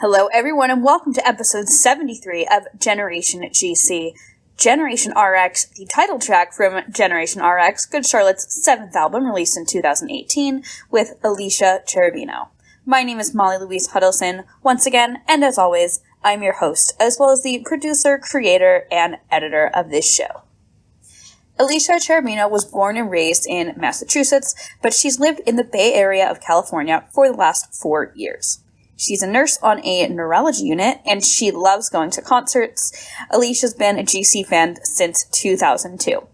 Hello, everyone, and welcome to episode 73 of Generation GC. Generation RX, the title track from Generation RX, Good Charlotte's 7th album released in 2018 with Alicia Cherubino. My name is Molly Louise Hudelson, once again, and as always, I'm your host, as well as the producer, creator, and editor of this show. Alicia Cherubino was born and raised in Massachusetts, but she's lived in the Bay Area of California for the last 4 years. She's a nurse on a neurology unit, and she loves going to concerts. Alicia's been a GC fan since 2002.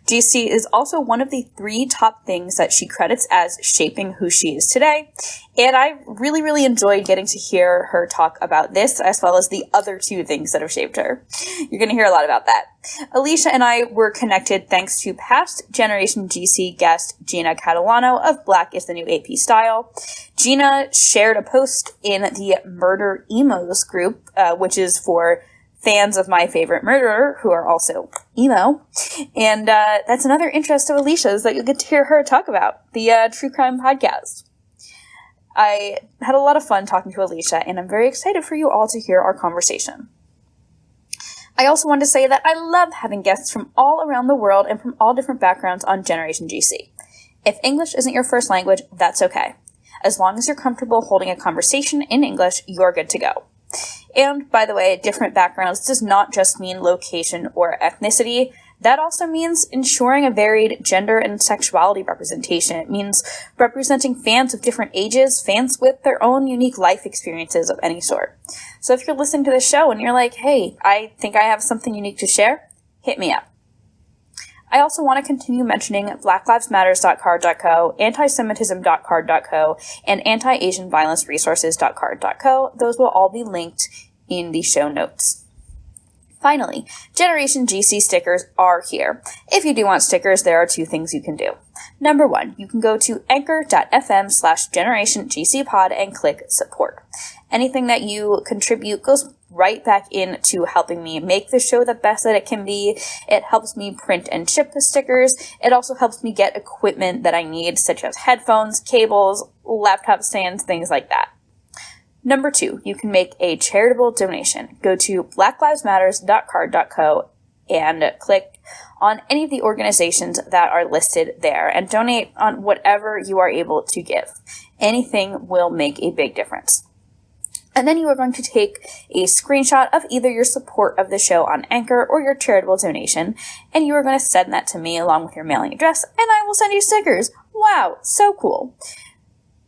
GC is also one of the 3 top things that she credits as shaping who she is today, and I really enjoyed getting to hear her talk about this, as well as the other 2 things that have shaped her. You're going to hear a lot about that. Alicia and I were connected thanks to past Generation GC guest Gina Catalano of Black is the New AP Style. Gina shared a post in the Murder Emos group, which is for fans of my favorite murderer who are also emo. And that's another interest of Alicia's that you'll get to hear her talk about, the true crime podcast. I had a lot of fun talking to Alicia, and I'm very excited for you all to hear our conversation. I also want to say that I love having guests from all around the world and from all different backgrounds on Generation GC. If English isn't your first language, that's okay. As long as you're comfortable holding a conversation in English, you're good to go. And, by the way, different backgrounds does not just mean location or ethnicity. That also means ensuring a varied gender and sexuality representation. It means representing fans of different ages, fans with their own unique life experiences of any sort. So if you're listening to this show and you're like, hey, I think I have something unique to share, hit me up. I also want to continue mentioning blacklivesmatters.card.co, antisemitism.card.co, and antiasianviolenceresources.card.co. Those will all be linked in the show notes. Finally, Generation GC stickers are here. If you do want stickers, there are 2 things you can do. Number 1, you can go to anchor.fm/generationgcpod and click support. Anything that you contribute goes right back into helping me make the show the best that it can be. It helps me print and ship the stickers. It also helps me get equipment that I need, such as headphones, cables, laptop stands, things like that. Number 2, you can make a charitable donation. Go to blacklivesmatters.card.co and click on any of the organizations that are listed there and donate on whatever you are able to give. Anything will make a big difference. And then you are going to take a screenshot of either your support of the show on Anchor or your charitable donation, and you are going to send that to me along with your mailing address, and I will send you stickers. Wow, so cool.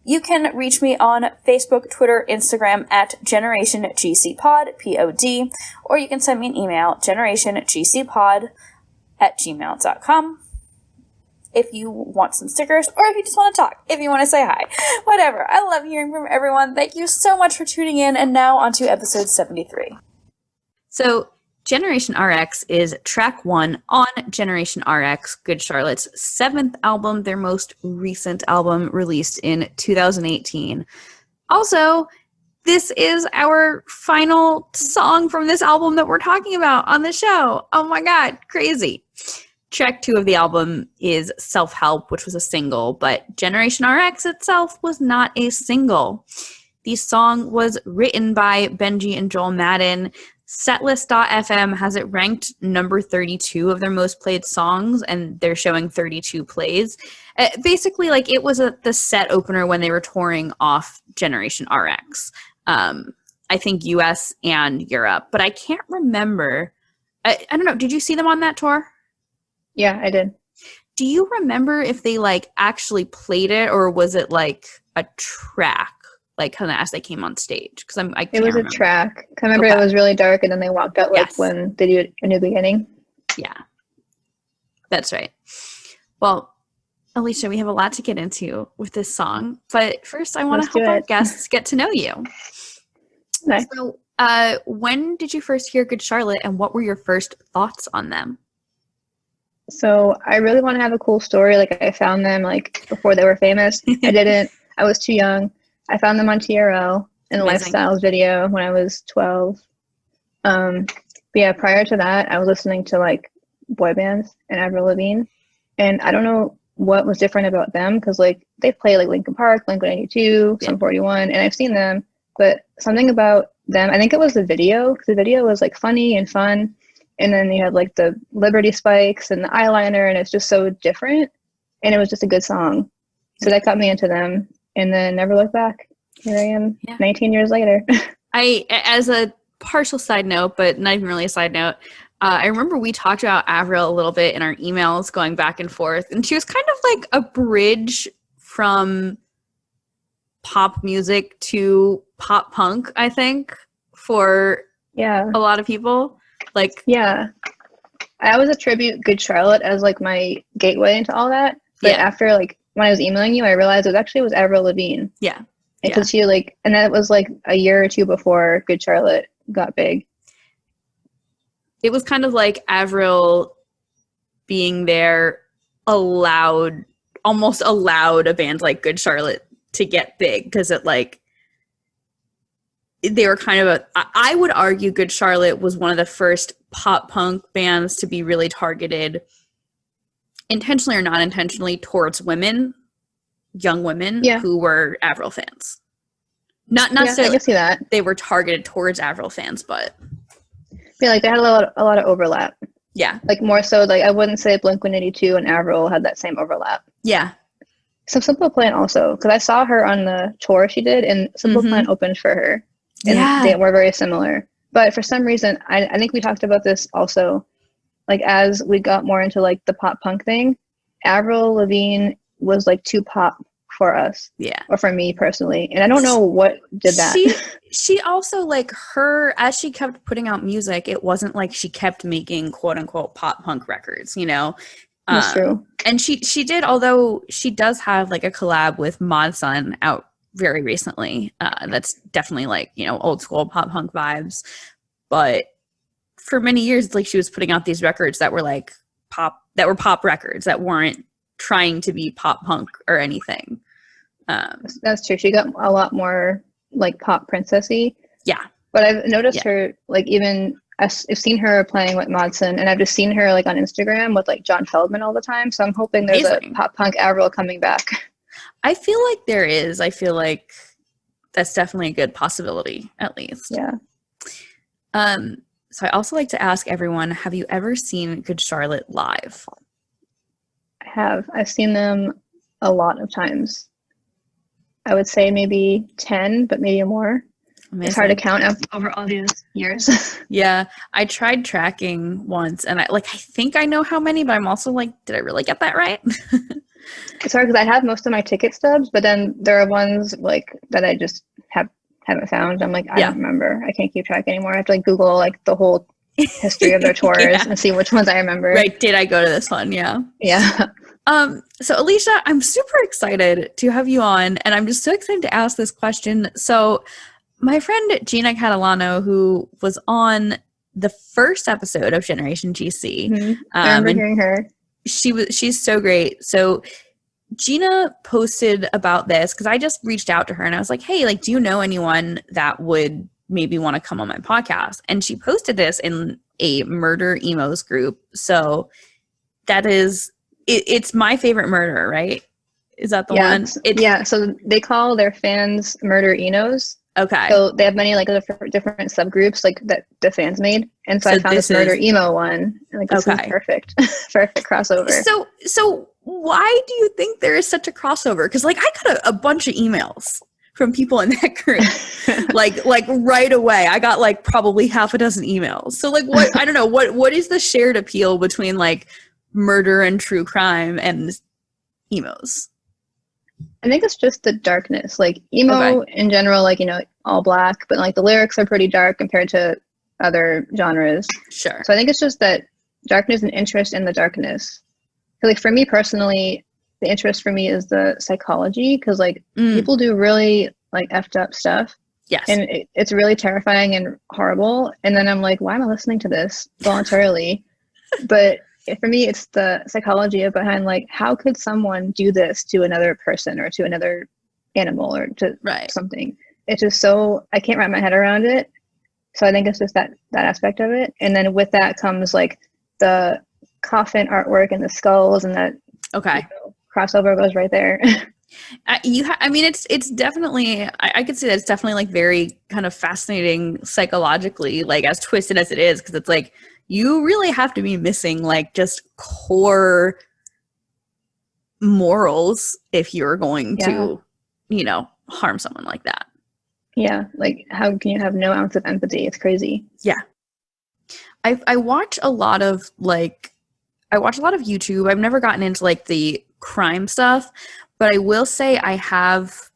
You can reach me on Facebook, Twitter, Instagram at GenerationGCPod, P-O-D, or you can send me an email, generationgcpod@gmail.com. If you want some stickers, or if you just want to talk, if you want to say hi, whatever. I love hearing from everyone. Thank you so much for tuning in, and now on to episode 73. So, Generation RX is track 1 on Generation RX, Good Charlotte's 7th album, their most recent album released in 2018. Also, this is our final song from this album that we're talking about on the show. Oh my god, crazy. Track 2 of the album is Self-Help, which was a single, but Generation RX itself was not a single. The song was written by Benji and Joel Madden. Setlist.fm has it ranked number 32 of their most played songs, and they're showing 32 plays. Basically, like, it was the set opener when they were touring off Generation RX. I think US and Europe, but I can't remember. I don't know. Did you see them on that tour? Yeah, I did. Do you remember if they, like, actually played it, or was it, like, a track, like, kind of as they came on stage? Because I can't remember. It was a track. I remember it was really dark, and then they walked out, like, when they do A New Beginning. Yeah. That's right. Well, Alicia, we have a lot to get into with this song, but first I want to help our guests get to know you. Nice. So, when did you first hear Good Charlotte, and what were your first thoughts on them? So I really want to have a cool story. Like, I found them, like, before they were famous. I didn't. I was too young. I found them on TRL in a Lifestyles video when I was 12. But yeah, prior to that, I was listening to, like, boy bands and Avril Lavigne. And I don't know what was different about them, because, like, they play, like, Linkin Park, Blink-182, Sum 41, and I've seen them but something about them, I think it was the video, because the video was like funny and fun, and then you had like the Liberty spikes and the eyeliner, and it's just so different, and it was just a good song. So that got me into them, and then never looked back. Here I am, 19 years later. As a partial side note, but not even really a side note, I remember we talked about Avril a little bit in our emails going back and forth, and she was kind of like a bridge from pop music to pop punk, I think, for a lot of people. Like, I always attribute Good Charlotte as like my gateway into all that. But after like when I was emailing you, I realized it was Avril Lavigne. Yeah. Because she like, and then it was like a year or two before Good Charlotte got big. It was kind of like Avril being there almost allowed a band like Good Charlotte to get big, because it like, they were kind of I would argue Good Charlotte was one of the first pop punk bands to be really targeted, intentionally or not intentionally, towards women, young women who were Avril fans. Not necessarily I can see that. They were targeted towards Avril fans, but like they had a lot of overlap. Yeah. Like more so, like I wouldn't say Blink-182 and Avril had that same overlap. Yeah. So Simple Plan also, because I saw her on the tour she did, and Simple Plan opened for her. And they were very similar. But for some reason, I think we talked about this also, like as we got more into like the pop punk thing, Avril Lavigne was like too pop for us. Yeah. Or for me personally. And I don't know what did that. She also, like, as she kept putting out music, it wasn't like she kept making quote unquote pop punk records, you know? That's true. And she did, although she does have like a collab with Mod Sun out very recently. That's definitely like, you know, old school pop punk vibes. But for many years, like, she was putting out these records that were like pop records that weren't trying to be pop punk or anything. That's true. She got a lot more like pop princessy. Yeah. But I've noticed her, like, even I've seen her playing with Modson, and I've just seen her like on Instagram with like John Feldman all the time. So I'm hoping there's a pop punk Avril coming back. I feel like there is. I feel like that's definitely a good possibility, at least. Yeah. So I also like to ask everyone, have you ever seen Good Charlotte live? I have. I've seen them a lot of times. I would say maybe 10, but maybe more. Amazing. It's hard to count over all these years. Yeah. I tried tracking once, and I think I know how many, but I'm also like, did I really get that right? It's hard because I have most of my ticket stubs, but then there are ones like that I just haven't found. I'm like, I don't remember. I can't keep track anymore. I have to like Google like the whole history of their tours and see which ones I remember. Right. Did I go to this one? Yeah. Yeah. So Alicia, I'm super excited to have you on, and I'm just so excited to ask this question. So my friend Gina Catalano, who was on the first episode of Generation GC, I remember hearing her. She's so great. So Gina posted about this because I just reached out to her and I was like, hey, like, do you know anyone that would maybe want to come on my podcast? And she posted this in a murder emos group. So that is, it's my favorite murder, right? Is that the one? Yeah. So they call their fans murder enos. Okay. So they have many like different subgroups like that the fans made, and so I found this murder emo one. And, like, this is perfect, perfect crossover. So why do you think there is such a crossover? Because like I got a bunch of emails from people in that group, like right away. I got like probably half a dozen emails. So like what I don't know what is the shared appeal between like murder and true crime and emos? I think it's just the darkness, like emo in general, like, you know, all black, but like the lyrics are pretty dark compared to other genres. Sure. So I think it's just that darkness and interest in the darkness. So, like, for me personally, the interest for me is the psychology, because like people do really like effed up stuff. Yes. And it's really terrifying and horrible. And then I'm like, why am I listening to this voluntarily? But for me, it's the psychology behind like, how could someone do this to another person or to another animal or to something? It's just so, I can't wrap my head around it. So I think it's just that aspect of it. And then with that comes like the coffin artwork and the skulls, and that crossover goes right there. I mean, it's definitely, I could say that it's definitely like very kind of fascinating psychologically, like as twisted as it is, because it's like you really have to be missing like just core morals if you're going to, you know, harm someone like that. Yeah, like how can you have no ounce of empathy? It's crazy. Yeah. I watch a lot of YouTube. I've never gotten into like the crime stuff, but I will say I've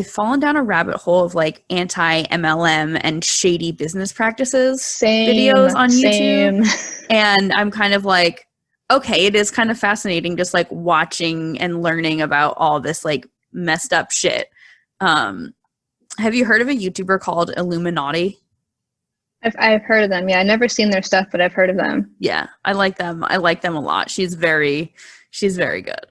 fallen down a rabbit hole of like anti-MLM and shady business practices videos on YouTube. And I'm kind of like, okay, it is kind of fascinating just like watching and learning about all this like messed up shit. Have you heard of a YouTuber called Illuminati? I've heard of them. Yeah, I've never seen their stuff, but I've heard of them. Yeah, I like them. I like them a lot. She's very good.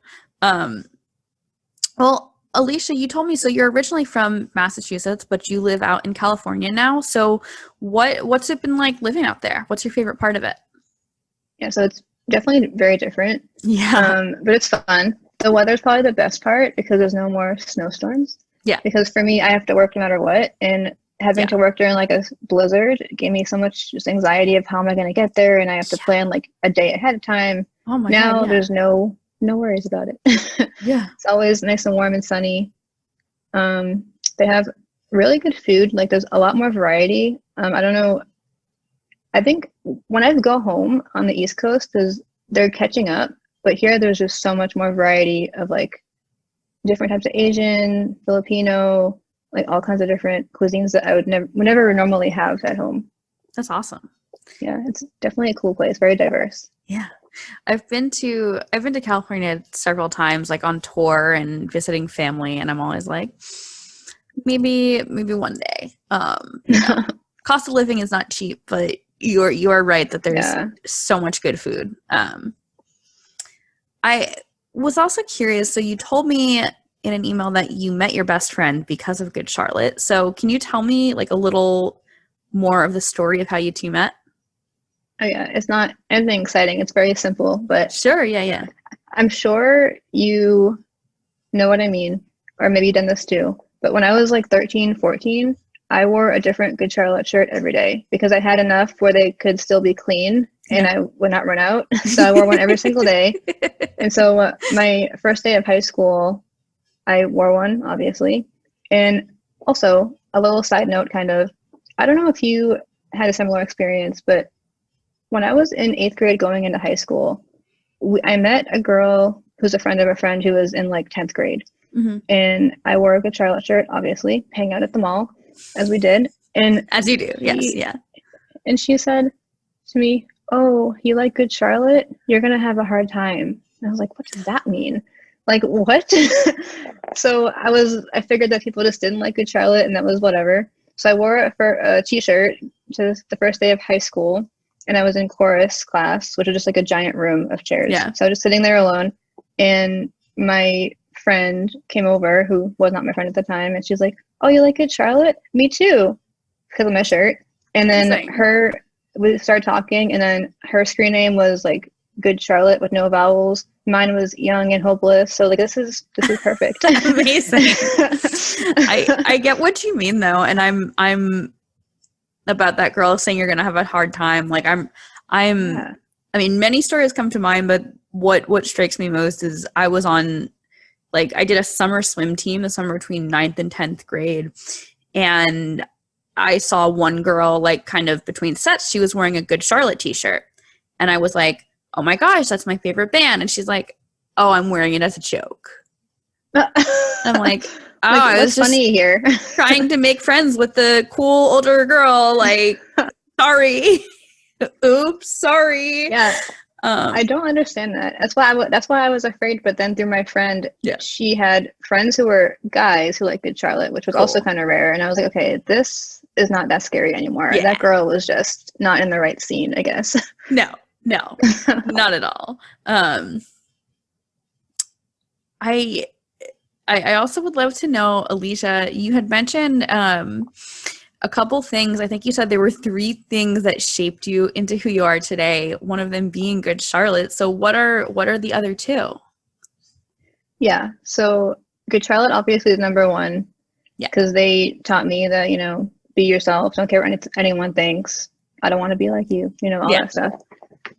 Well, Alicia, you told me, so you're originally from Massachusetts, but you live out in California now. So what's it been like living out there? What's your favorite part of it? Yeah, so it's definitely very different. Yeah. But it's fun. The weather's probably the best part because there's no more snowstorms. Yeah. Because for me, I have to work no matter what, and having to work during like a blizzard gave me so much just anxiety of how am I going to get there, and I have to plan like a day ahead of time. Oh my God, God, there's no worries about it. Yeah. It's always nice and warm and sunny. They have really good food. Like there's a lot more variety. I don't know. I think when I go home on the East Coast, they're catching up, but here there's just so much more variety of like different types of Asian, Filipino, like all kinds of different cuisines that I would never normally have at home. That's awesome. Yeah, it's definitely a cool place, very diverse. Yeah. I've been to California several times, like on tour and visiting family, and I'm always like, maybe one day. You know, cost of living is not cheap, but you are right that there's so much good food. I was also curious. So you told me in an email that you met your best friend because of Good Charlotte. So can you tell me like a little more of the story of how you two met? Oh yeah, it's not anything exciting. It's very simple, but sure, yeah. I'm sure you know what I mean, or maybe you've done this too. But when I was like 13, 14, I wore a different Good Charlotte shirt every day because I had enough where they could still be clean and I would not run out. So I wore one every single day. And so my first day of high school, I wore one, obviously. And also, a little side note, kind of, I don't know if you had a similar experience, but when I was in 8th grade going into high school, I met a girl who's a friend of a friend who was in like 10th grade. Mm-hmm. And I wore a Good Charlotte shirt, obviously, hang out at the mall, as we did. And as you do, yes, yeah. And she said to me, "Oh, you like Good Charlotte? You're going to have a hard time." And I was like, what does that mean? Like, what? So I figured that people just didn't like Good Charlotte and that was whatever. So I wore it for a t-shirt to the first day of high school. And I was in chorus class, which was just like a giant room of chairs. Yeah. So I was just sitting there alone. And my friend came over, who was not my friend at the time. And she's like, "Oh, you like Good Charlotte?" "Me too," because of my shirt. And then we started talking. And then her screen name was like Good Charlotte with no vowels. Mine was Young and Hopeless. So like, this is perfect. Amazing. I get what you mean though. And I'm about that girl saying you're going to have a hard time. Like I mean, many stories come to mind, but what strikes me most is I was on, like, I did a summer swim team the summer between 9th and 10th grade. And I saw one girl, like, kind of between sets, she was wearing a Good Charlotte t-shirt. And I was like, "Oh my gosh, that's my favorite band." And she's like, "Oh, I'm wearing it as a joke." I'm like, "Oh, like, I was just funny here trying to make friends with the cool older girl. Like, sorry, oops, sorry." Yeah, I don't understand that. That's why I was afraid. But then through my friend, she had friends who were guys who liked Good Charlotte, which was also kind of rare. And I was like, okay, this is not that scary anymore. Yeah. That girl was just not in the right scene, I guess. No, not at all. I also would love to know, Alicia, you had mentioned a couple things. I think you said there were 3 things that shaped you into who you are today, one of them being Good Charlotte. So what are the other 2? Yeah. So Good Charlotte obviously is number one. Yeah. Because they taught me that, be yourself. Don't care what anyone thinks. I don't want to be like you, all that stuff.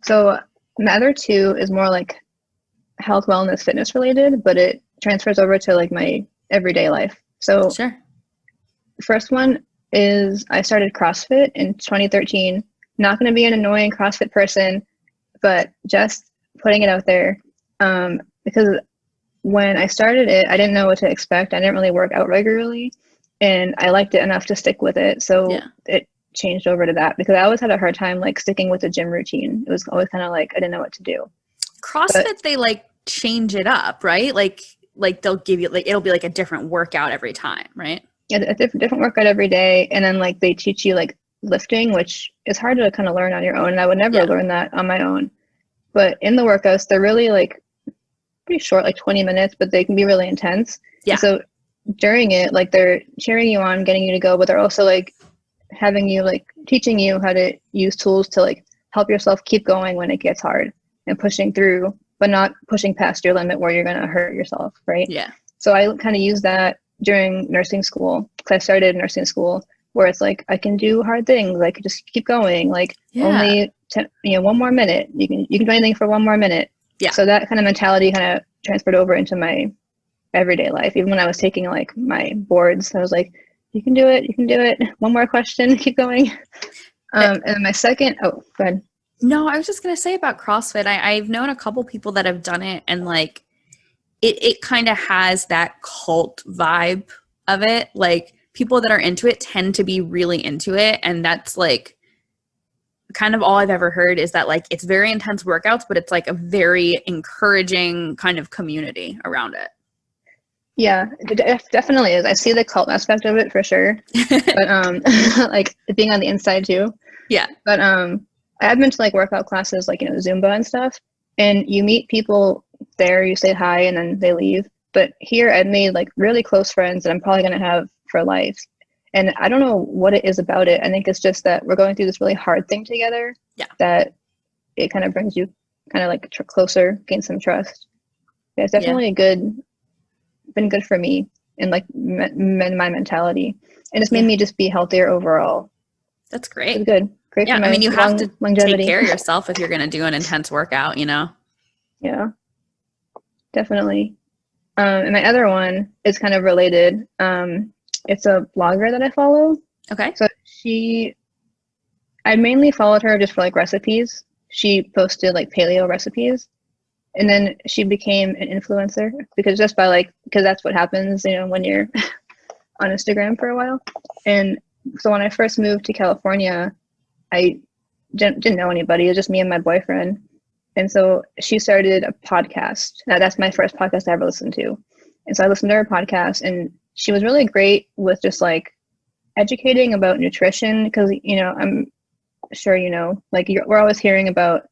So the other two is more like health, wellness, fitness related, but it transfers over to like my everyday life. So sure. The first one is I started CrossFit in 2013. Not going to be an annoying CrossFit person, but just putting it out there. Because when I started it, I didn't know what to expect. I didn't really work out regularly, and I liked it enough to stick with it. So it changed over to that because I always had a hard time like sticking with a gym routine. It was always kind of like I didn't know what to do. CrossFit, they like change it up, right? Like they'll give you like it'll be like a different workout every time, right? Yeah, a different workout every day, and then like they teach you like lifting, which is hard to kind of learn on your own. And I would never learn that on my own. But in the workouts, they're really like pretty short, like 20 minutes, but they can be really intense. Yeah. And so during it, like they're cheering you on, getting you to go, but they're also like having you like teaching you how to use tools to like help yourself keep going when it gets hard and pushing through, but not pushing past your limit where you're going to hurt yourself. Right. Yeah. So I kind of use that during nursing school because I started nursing school where it's like, I can do hard things. I could just keep going. Like only 10, 1 more minute. You can do anything for 1 more minute. Yeah. So that kind of mentality kind of transferred over into my everyday life. Even when I was taking like my boards, I was like, you can do it. You can do it. 1 more question. Keep going. And my second, go ahead. No, I was just going to say about CrossFit. I've known a couple people that have done it and like it kind of has that cult vibe of it. Like people that are into it tend to be really into it. And that's like kind of all I've ever heard is that like it's very intense workouts, but it's like a very encouraging kind of community around it. Yeah, it definitely is. I see the cult aspect of it for sure, but like being on the inside too. Yeah. But I've been to like workout classes, like Zumba and stuff, and you meet people there. You say hi, and then they leave. But here, I've made like really close friends that I'm probably gonna have for life. And I don't know what it is about it. I think it's just that we're going through this really hard thing together. Yeah. That it kind of brings you kind of like closer, gain some trust. Yeah, it's definitely been good for me and like my mentality, and it's made me just be healthier overall. That's great. It's good. Great. Yeah, for my you have to longevity. Take care of yourself if you're going to do an intense workout. Yeah, definitely. And my other one is kind of related. It's a blogger that I follow. Okay. So I mainly followed her just for like recipes. She posted like paleo recipes. And then she became an influencer because that's what happens, when you're on Instagram for a while. And so when I first moved to California, I didn't know anybody. It was just me and my boyfriend. And so she started a podcast. Now that's my first podcast I ever listened to. And so I listened to her podcast, and she was really great with just like educating about nutrition because, I'm sure, like we're always hearing about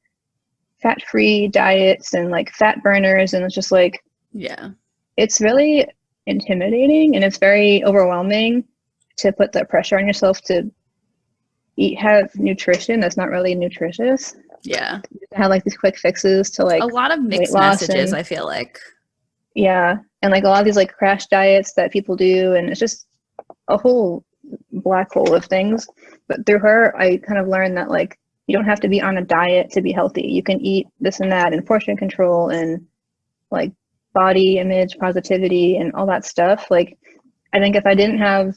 fat-free diets and like fat burners, and it's just like, it's really intimidating and it's very overwhelming to put that pressure on yourself to have nutrition that's not really nutritious. Yeah. Have like these quick fixes to like a lot of mixed messages, I feel like. Yeah. And like a lot of these like crash diets that people do, and it's just a whole black hole of things. But through her, I kind of learned that like you don't have to be on a diet to be healthy. You can eat this and that, and portion control, and like body image positivity and all that stuff. Like, I think if I didn't have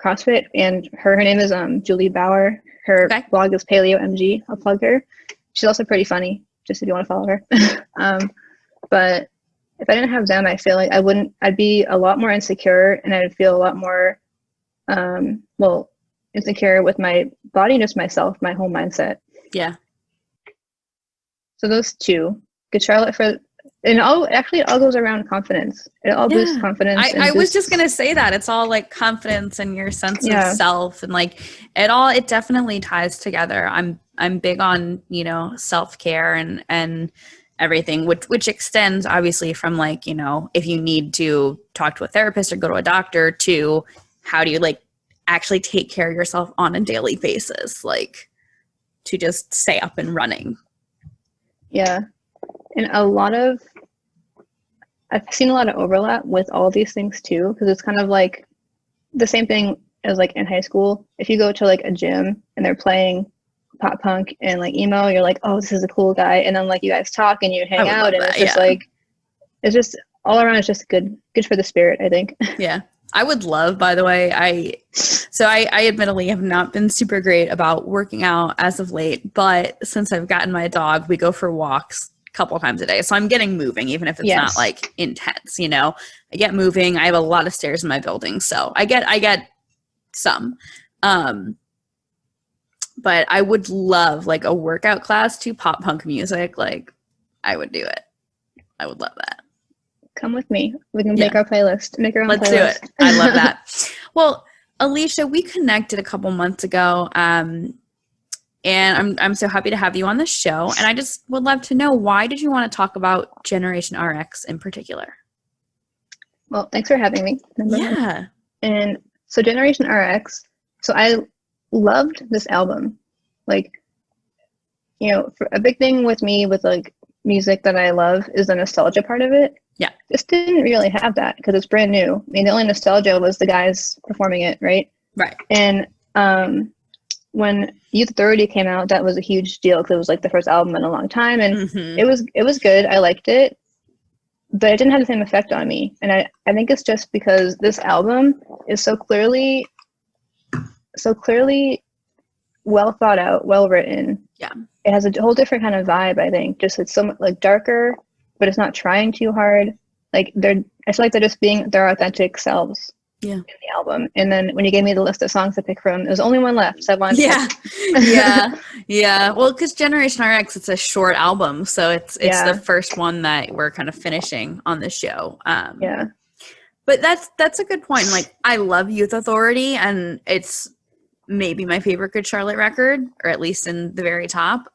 CrossFit and her name is Julie Bauer. Her blog is Paleo MG. I'll plug her. She's also pretty funny, just if you want to follow her. But if I didn't have them, I feel like I'd be a lot more insecure, and I'd feel a lot more, insecure with my body, just myself, my whole mindset. Yeah. So those two. Good Charlotte it all goes around confidence. It all boosts confidence. I was just going to say that. It's all like confidence and your sense of self, and like it definitely ties together. I'm big on, self-care and everything, which extends obviously from like, if you need to talk to a therapist or go to a doctor, to how do you like actually take care of yourself on a daily basis, like to just stay up and running. Yeah. And I've seen a lot of overlap with all these things too, because it's kind of like the same thing as like in high school. If you go to like a gym and they're playing pop punk and like emo, you're like, oh, this is a cool guy. And then like you guys talk and you hang out, and it's just like, it's just all around. It's just good for the spirit, I think. Yeah. I would love, by the way, I admittedly have not been super great about working out as of late, but since I've gotten my dog, we go for walks a couple of times a day. So I'm getting moving, even if it's not like intense, you know. I get moving. I have a lot of stairs in my building, so I get some. But I would love like a workout class to pop punk music. Like, I would do it. I would love that. Come with me. We can make our playlist. Make our own Let's playlist. do it. I love that. Well, Alicia, we connected a couple months ago, and I'm so happy to have you on the show. And I just would love to know, why did you want to talk about Generation RX in particular? Well, thanks for having me. Yeah. And so Generation RX, so I loved this album. Like, you know, for a big thing with me with like music that I love is the nostalgia part of it. Yeah. This didn't really have that because it's brand new. I mean, the only nostalgia was the guys performing it, right? Right. And when Youth Authority came out, that was a huge deal because it was like the first album in a long time, and it was good. I liked it, but it didn't have the same effect on me. And I think it's just because this album is so clearly well thought out, well written. Yeah. It has a whole different kind of vibe, I think. Just it's so like darker, but it's not trying too hard. Like I feel like they're just being their authentic selves in the album. And then when you gave me the list of songs to pick from, there was only one left. So I wanted to Yeah. Well, because Generation RX, it's a short album, so it's the first one that we're kind of finishing on the show. But that's a good point. Like, I love Youth Authority, and it's maybe my favorite Good Charlotte record, or at least in the very top.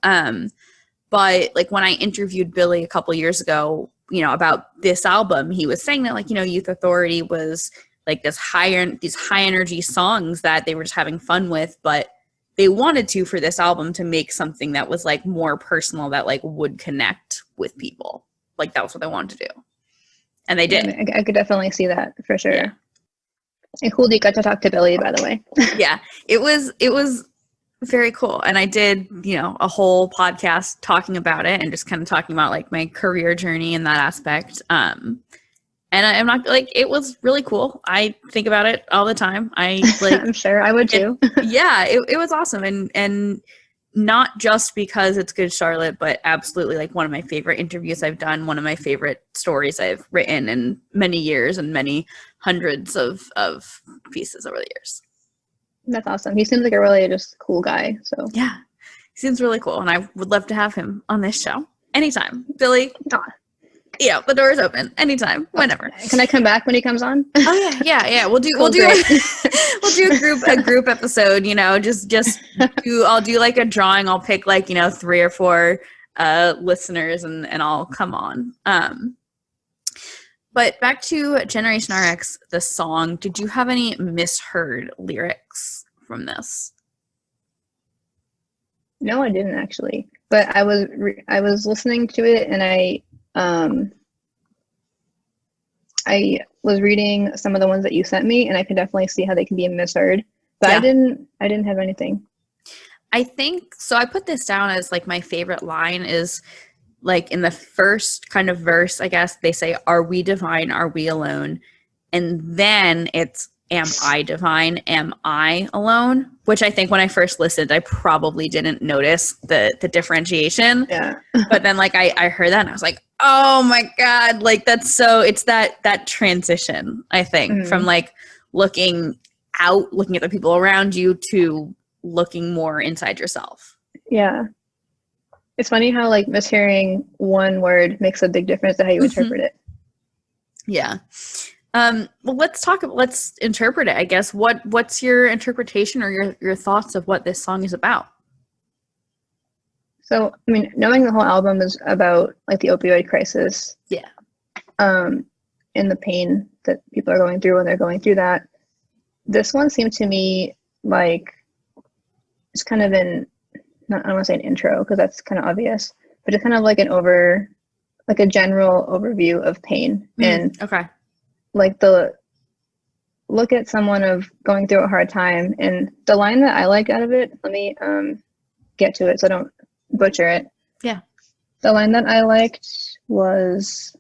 But like when I interviewed Billy a couple years ago, you know, about this album, he was saying that, like, you know, Youth Authority was like these high energy songs that they were just having fun with, but they wanted to, for this album, to make something that was like more personal, that like would connect with people. Like, that was what they wanted to do. And they did. I could definitely see that for sure. Yeah. And cool that you got to talk to Billy, by the way. Yeah, it was very cool. And I did, you know, a whole podcast talking about it and just kind of talking about like my career journey in that aspect. And I'm not like, it was really cool. I think about it all the time. I like, I'm sure I would too. It was awesome. And not just because it's Good Charlotte, but absolutely like one of my favorite interviews I've done, one of my favorite stories I've written in many years, and many hundreds of pieces over the years. That's awesome. He seems like a really just cool guy. So yeah, he seems really cool, and I would love to have him on this show anytime. Billy, yeah, the door is open anytime, whenever. Can I come back when he comes on? Oh yeah. We'll do a group episode. You know, I'll do like a drawing. I'll pick like, you know, 3 or 4 listeners, and I'll come on. But back to Generation RX, the song. Did you have any misheard lyrics from this? No, I didn't actually. But I was listening to it, and I was reading some of the ones that you sent me, and I can definitely see how they can be misheard. But I didn't have anything. I think so. I put this down as like my favorite line is like in the first kind of verse, I guess they say, "Are we divine? Are we alone?" And then it's, "Am I divine? Am I alone?" Which I think when I first listened, I probably didn't notice the differentiation. Yeah. But then like I heard that and I was like, oh my God, like that's so, it's that transition, I think, from like looking out, looking at the people around you, to looking more inside yourself. Yeah. It's funny how like mishearing one word makes a big difference to how you interpret it. Yeah. Well, let's interpret it, I guess. What's your interpretation or your thoughts of what this song is about? So, I mean, knowing the whole album is about like the opioid crisis. Yeah. And the pain that people are going through when they're going through that. This one seemed to me like it's kind of I don't want to say an intro because that's kind of obvious, but it's kind of like an like a general overview of pain and okay. like the look at someone of going through a hard time. And the line that I liked out of it, let me get to it so I don't butcher it. Yeah. The line that I liked was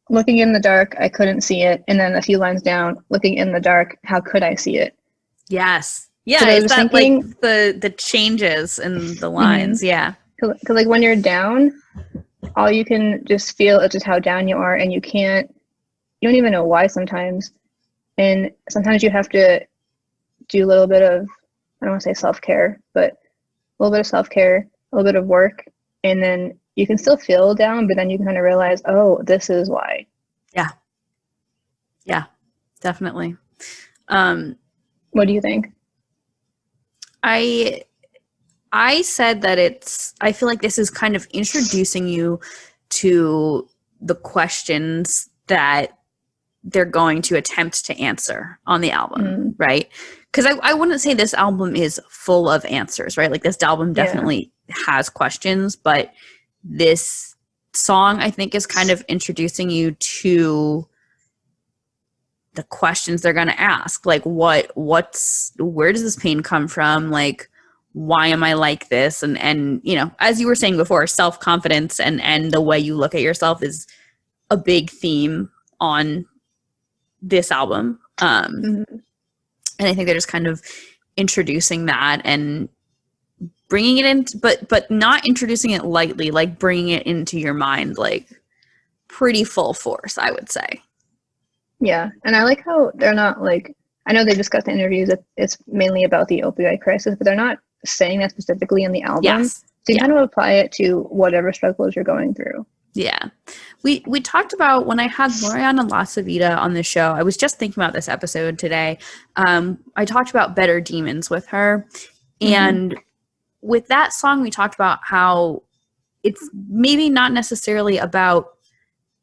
looking in the dark, I couldn't see it. And then a few lines down, looking in the dark, how could I see it? Yes. Yeah, So it's that thinking, like the changes in the lines. Yeah. Because like when you're down, all you can just feel is just how down you are, and you don't even know why sometimes. And sometimes you have to do a little bit of, I don't want to say self-care, but a little bit of self-care, a little bit of work, and then you can still feel down, but then you can kind of realize, oh, this is why. Yeah. Yeah, definitely. What do you think? I said that I feel like this is kind of introducing you to the questions that they're going to attempt to answer on the album, right? Because I wouldn't say this album is full of answers, right? Like this album definitely has questions, but this song I think is kind of introducing you to the questions they're going to ask. Like where does this pain come from? Like, why am I like this? And you know, as you were saying before, self-confidence and the way you look at yourself is a big theme on this album. And I think they're just kind of introducing that and bringing it in, but not introducing it lightly, like bringing it into your mind, like pretty full force, I would say. Yeah. And I like how they're not like, I know they discussed in interviews that it's mainly about the opioid crisis, but they're not saying that specifically in the album. Yes. So you kind of apply it to whatever struggles you're going through. Yeah. We talked about, when I had Loriana Lasavita on the show, I was just thinking about this episode today. I talked about Better Demons with her. And with that song, we talked about how it's maybe not necessarily about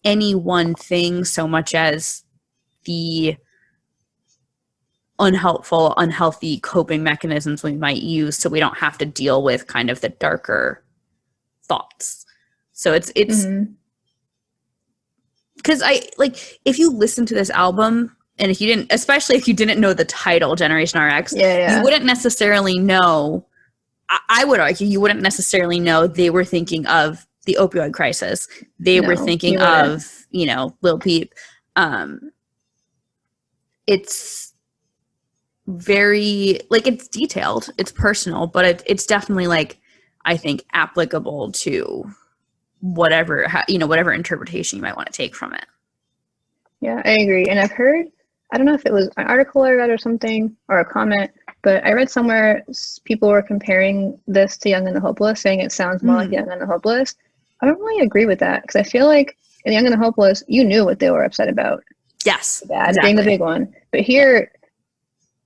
any one thing so much as the unhealthy coping mechanisms we might use so we don't have to deal with kind of the darker thoughts. So it's because if you listen to this album, and especially if you didn't know the title Generation RX, you wouldn't necessarily know, I would argue you wouldn't necessarily know they were thinking of the opioid crisis. They were thinking of, Lil Peep. It's very, it's detailed, it's personal, but it's definitely, I think, applicable to whatever interpretation you might want to take from it. Yeah, I agree. And I've heard, I don't know if it was an article I read or something, or a comment, but I read somewhere people were comparing this to Young and the Hopeless, saying it sounds more like Young and the Hopeless. I don't really agree with that, because I feel like in Young and the Hopeless, you knew what they were upset about. Yes, that being the big one. But here,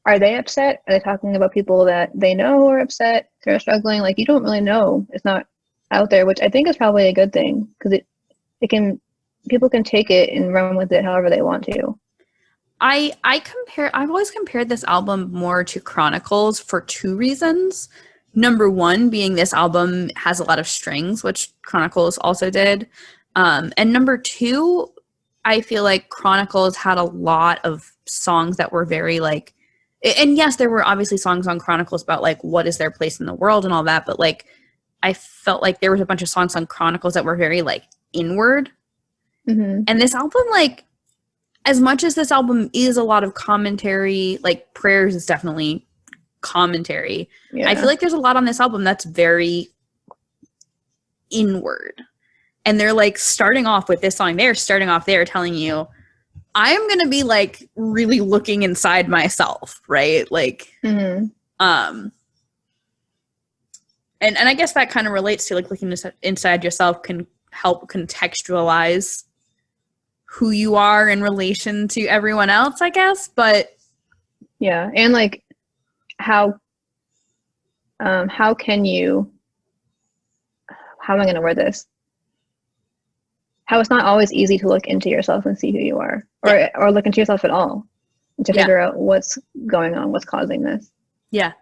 are they upset? Are they talking about people that they know are upset? They're struggling? You don't really know. It's not out there, which I think is probably a good thing, because people can take it and run with it however they want to. I've always compared this album more to Chronicles for two reasons. Number one being this album has a lot of strings, which Chronicles also did. And number two, I feel like Chronicles had a lot of songs that were very and yes, there were obviously songs on Chronicles about what is their place in the world and all that, but I felt like there was a bunch of songs on Chronicles that were very inward. And this album, as much as this album is a lot of commentary, Prayers is definitely commentary. Yeah. I feel like there's a lot on this album that's very inward. And they're starting off with this song. They're starting off there telling you, I am going to be really looking inside myself, right? And I guess that kind of relates to looking inside yourself can help contextualize who you are in relation to everyone else, I guess. But yeah, and how can you? How am I going to word this? How it's not always easy to look into yourself and see who you are, or look into yourself at all to figure out what's going on, what's causing this. Yeah,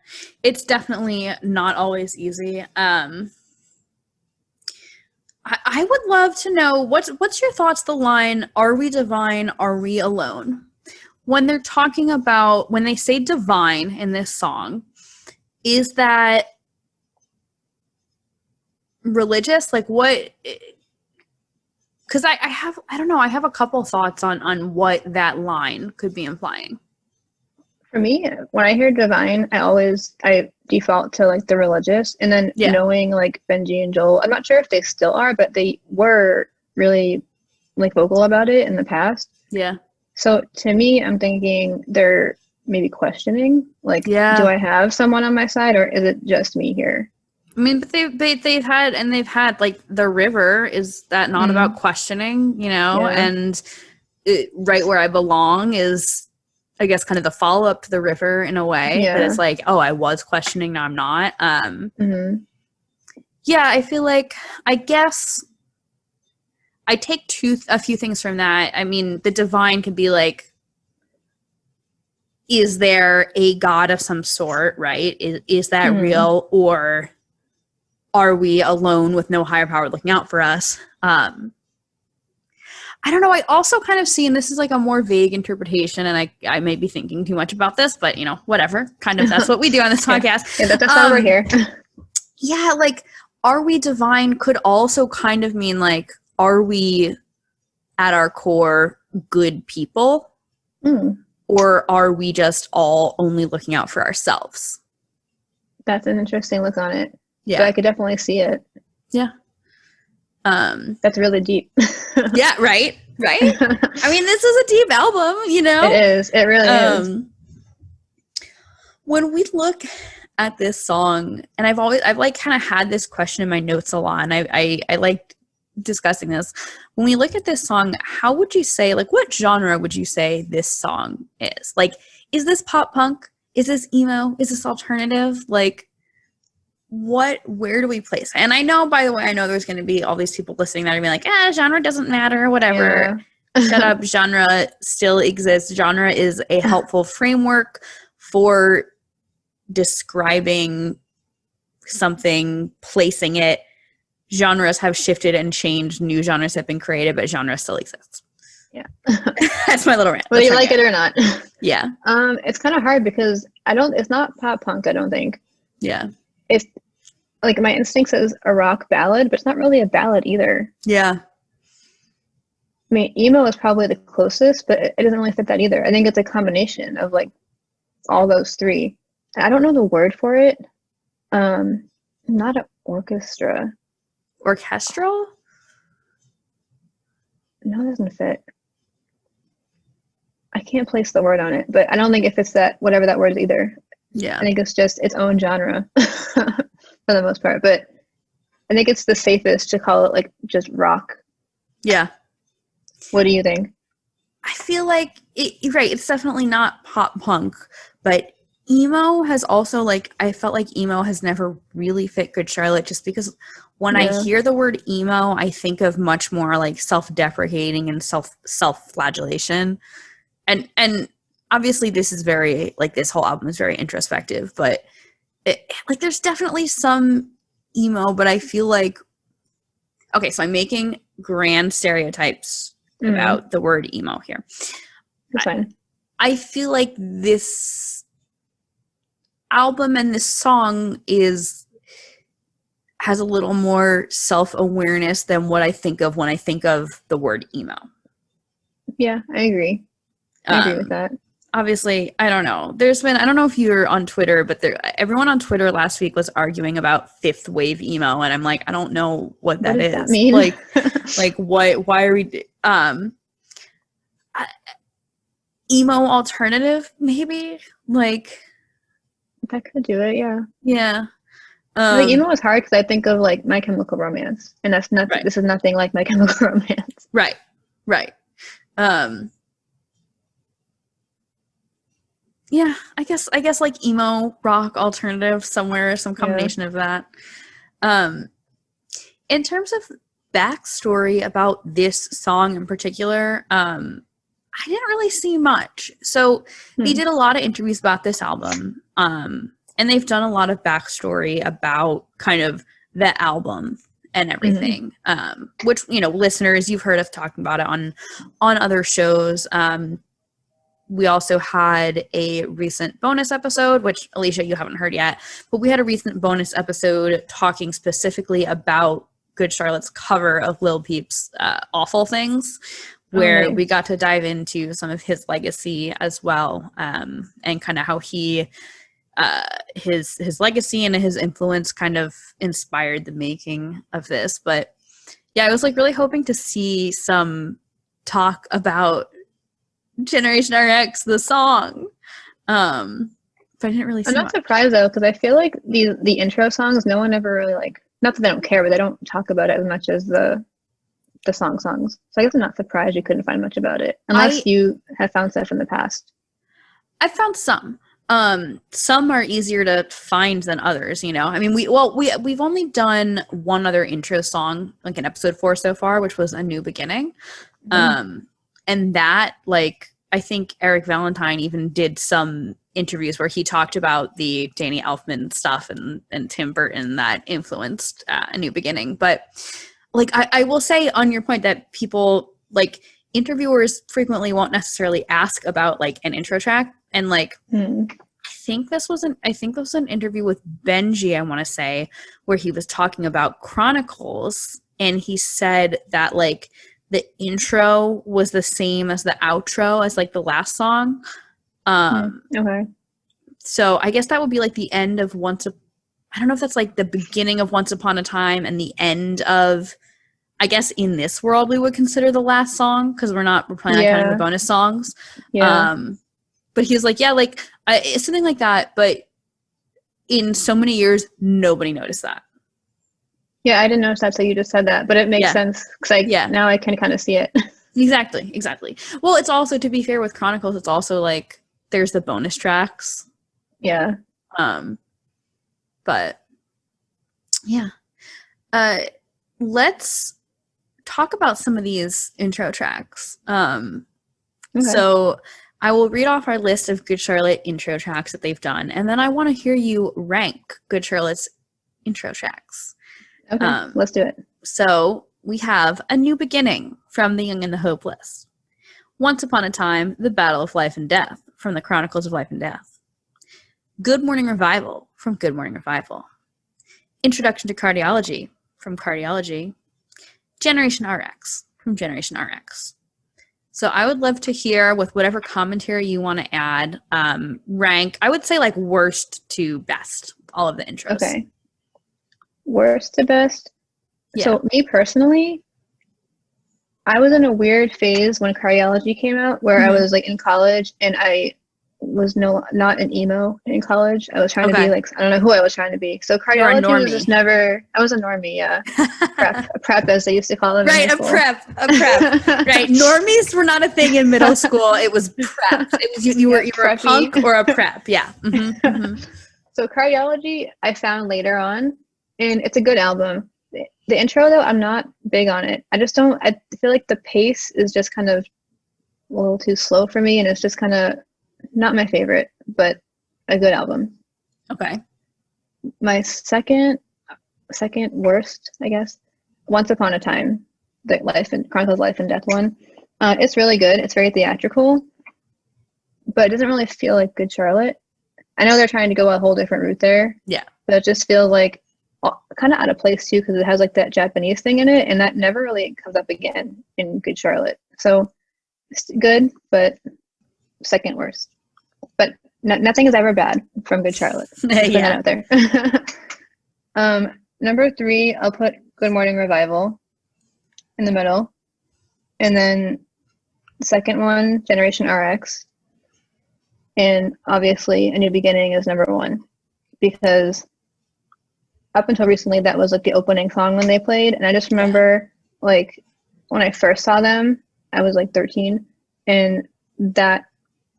it's definitely not always easy. I would love to know what's your thoughts, the line, are we divine, are we alone? When they're talking about, when they say divine in this song, is that religious? Like what, because I don't know, I have a couple thoughts on what that line could be implying. For me, when I hear divine, I default to like the religious, and then knowing like Benji and Joel, I'm not sure if they still are, but they were really like vocal about it in the past. Yeah. So to me, I'm thinking they're maybe questioning, like, do I have someone on my side, or is it just me here? I mean, but they've had like the river. Is that not about questioning? You know, and right where I belong is, I guess, kind of the follow-up to the river in a way. But it's like, oh, I was questioning, now I'm not. Yeah, I feel like, I guess I take a few things from that. I mean, the divine could be like, is there a God of some sort, right? Is that real? Or are we alone with no higher power looking out for us? I don't know. I also kind of see, and this is like a more vague interpretation, and I may be thinking too much about this, but, you know, whatever. Kind of, that's what we do on this podcast. Yeah, that's why we're here. Yeah, like, are we divine could also kind of mean, like, are we at our core good people? Or are we just all only looking out for ourselves? That's an interesting look on it. Yeah. But I could definitely see it. Yeah. That's really deep. Yeah, right? I mean, this is a deep album, you know? It is. It really is. When we look at this song, and I've like kind of had this question in my notes a lot, and I like discussing this. When we look at this song, how would you say, like, what genre would you say this song is? Like, is this pop punk? Is this emo? Is this alternative? Like, where do we place it? And I know, by the way, I know there's going to be all these people listening that are going to be like, genre doesn't matter, whatever. Yeah. Shut up, genre still exists. Genre is a helpful framework for describing something, placing it. Genres have shifted and changed. New genres have been created, but genre still exists. Yeah. That's my little rant. Whether you like it or not. Yeah. It's kind of hard because it's not pop punk, I don't think. Yeah. It's like my instinct says a rock ballad, but it's not really a ballad either. Yeah. I mean, emo is probably the closest, but it doesn't really fit that either. I think it's a combination of like all those three. I don't know the word for it. Not an orchestra. Orchestral? No, it doesn't fit. I can't place the word on it, but I don't think it fits that, whatever that word is either. Yeah. I think it's just its own genre for the most part, but I think it's the safest to call it like just rock. Yeah. What do you think? I feel like, right, it's definitely not pop punk, but emo has also, like, I felt like emo has never really fit Good Charlotte, just because when I hear the word emo, I think of much more like self-deprecating and self-flagellation. And obviously this is very, like, this whole album is very introspective, but like there's definitely some emo, but I feel like, okay, so I'm making grand stereotypes about the word emo here. That's fine. I feel like this album and this song has a little more self-awareness than what I think of when I think of the word emo. Yeah, I agree. I agree with that. Obviously, I don't know. I don't know if you're on Twitter, but everyone on Twitter last week was arguing about fifth wave emo, and I'm like, I don't know what that is. That mean? Like what? Why are we? Emo alternative, maybe. Like that could do it. Yeah. Yeah. I think emo is hard because I think of like My Chemical Romance, and that's not. Right. This is nothing like My Chemical Romance. Right. Yeah, I guess like emo, rock, alternative, somewhere, some combination of that. In terms of backstory about this song in particular, I didn't really see much. So they did a lot of interviews about this album. And they've done a lot of backstory about kind of the album and everything, which, you know, listeners, you've heard us talking about it on other shows. We also had a recent bonus episode, which, Alicia, you haven't heard yet, but we had a recent bonus episode talking specifically about Good Charlotte's cover of Lil Peep's Awful Things, where we got to dive into some of his legacy as well, and kind of how he his legacy and his influence kind of inspired the making of this. But yeah, I was like really hoping to see some talk about Generation RX, the song. But I didn't really see I'm not surprised though, because I feel like the intro songs, no one ever really like, not that they don't care, but they don't talk about it as much as the songs. So I guess I'm not surprised you couldn't find much about it, unless you have found stuff in the past. I found some. Some are easier to find than others, you know. I mean, we've only done one other intro song, like in episode 4 so far, which was A New Beginning. And that, like, I think Eric Valentine even did some interviews where he talked about the Danny Elfman stuff and Tim Burton that influenced A New Beginning. But like, I will say on your point that people, like, interviewers frequently won't necessarily ask about like an intro track. And like, I think this was an interview with Benji, I want to say, where he was talking about Chronicles, and he said that like the intro was the same as the outro as like the last song. Okay. So I guess that would be like the end of I don't know if that's like the beginning of Once Upon a Time and the end of, I guess in this world we would consider the last song, because we're playing like kind of the bonus songs. Yeah. But he was like, yeah, like it's something like that. But in so many years, nobody noticed that. Yeah, I didn't notice that, so you just said that, but it makes sense because now I can kind of see it. Exactly. Well, it's also, to be fair with Chronicles, it's also like there's the bonus tracks. Yeah. But yeah, let's talk about some of these intro tracks. So I will read off our list of Good Charlotte intro tracks that they've done, and then I want to hear you rank Good Charlotte's intro tracks. Okay, let's do it. So we have A New Beginning from The Young and the Hopeless. Once Upon a Time, The Battle of Life and Death from The Chronicles of Life and Death. Good Morning Revival from Good Morning Revival. Introduction to Cardiology from Cardiology. Generation RX from Generation RX. So I would love to hear, with whatever commentary you want to add, rank, I would say like worst to best, all of the intros. Okay. Worst to best. Yeah. So me personally, I was in a weird phase when Cardiology came out, where I was like in college, and I was not an emo in college. I was trying to be like, I don't know who I was trying to be. So Cardiology was just never, I was a normie, yeah. A prep as they used to call them. Right, a prep. Right. Normies were not a thing in middle school. It was prep. It was you were either a punk or a prep. Yeah. So Cardiology I found later on, and it's a good album. The intro though, I'm not big on it. I feel like the pace is just kind of a little too slow for me, and it's just kind of not my favorite, but a good album. Okay. My second worst, I guess, Once Upon a Time, the Chronicles Life and Death one. It's really good. It's very theatrical, but it doesn't really feel like Good Charlotte. I know they're trying to go a whole different route there. Yeah. But it just feels like kind of out of place too, because it has like that Japanese thing in it, and that never really comes up again in Good Charlotte. So it's good, but second worst. But nothing is ever bad from Good Charlotte. Put that out there. Number 3, I'll put Good Morning Revival in the middle, and then the second one, Generation RX, and obviously A New Beginning is number 1, because up until recently that was like the opening song when they played, and I just remember like when I first saw them, I was like 13, and that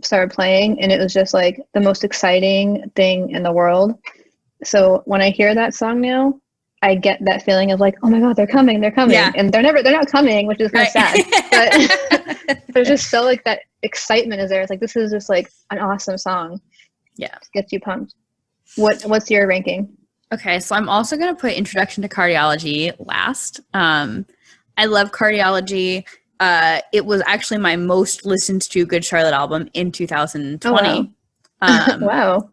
started playing, and it was just like the most exciting thing in the world. So when I hear that song now, I get that feeling of like, oh my god, they're coming, and they're not coming, which is kind of sad. But there's just so like that excitement is there. It's like, this is just like an awesome song. Yeah, it gets you pumped. What's your ranking? Okay, so I'm also going to put Introduction to Cardiology last. I love Cardiology. It was actually my most listened to Good Charlotte album in 2020. Oh, wow. Wow.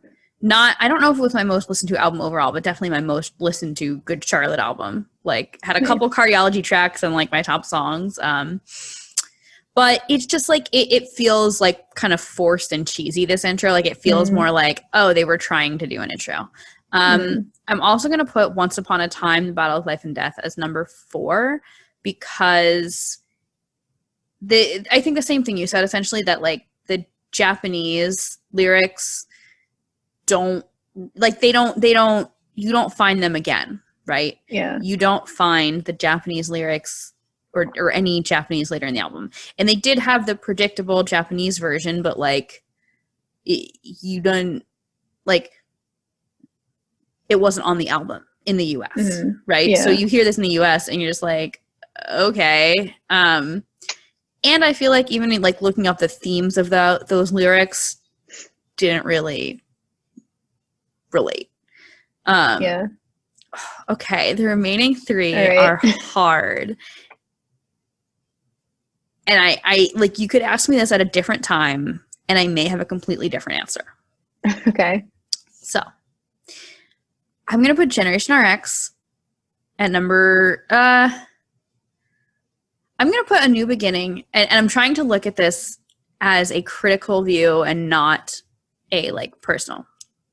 I don't know if it was my most listened to album overall, but definitely my most listened to Good Charlotte album. Like, had a couple Cardiology tracks and like my top songs. But it's just like, it feels like kind of forced and cheesy, this intro. Like, it feels more like, oh, they were trying to do an intro. I'm also going to put Once Upon a Time, The Battle of Life and Death as number 4 because I think the same thing you said, essentially, that like the Japanese lyrics you don't find them again, right? Yeah. You don't find the Japanese lyrics or any Japanese later in the album. And they did have the predictable Japanese version, but like you don't like it wasn't on the album in the US, right? Yeah. So you hear this in the US and you're just like, okay. And I feel like even like looking up the themes of those lyrics didn't really relate. Yeah. Okay, the remaining 3 are hard. And I like, you could ask me this at a different time and I may have a completely different answer. Okay. So I'm going to put Generation RX at number, I'm going to put A New Beginning, and I'm trying to look at this as a critical view and not a, like, personal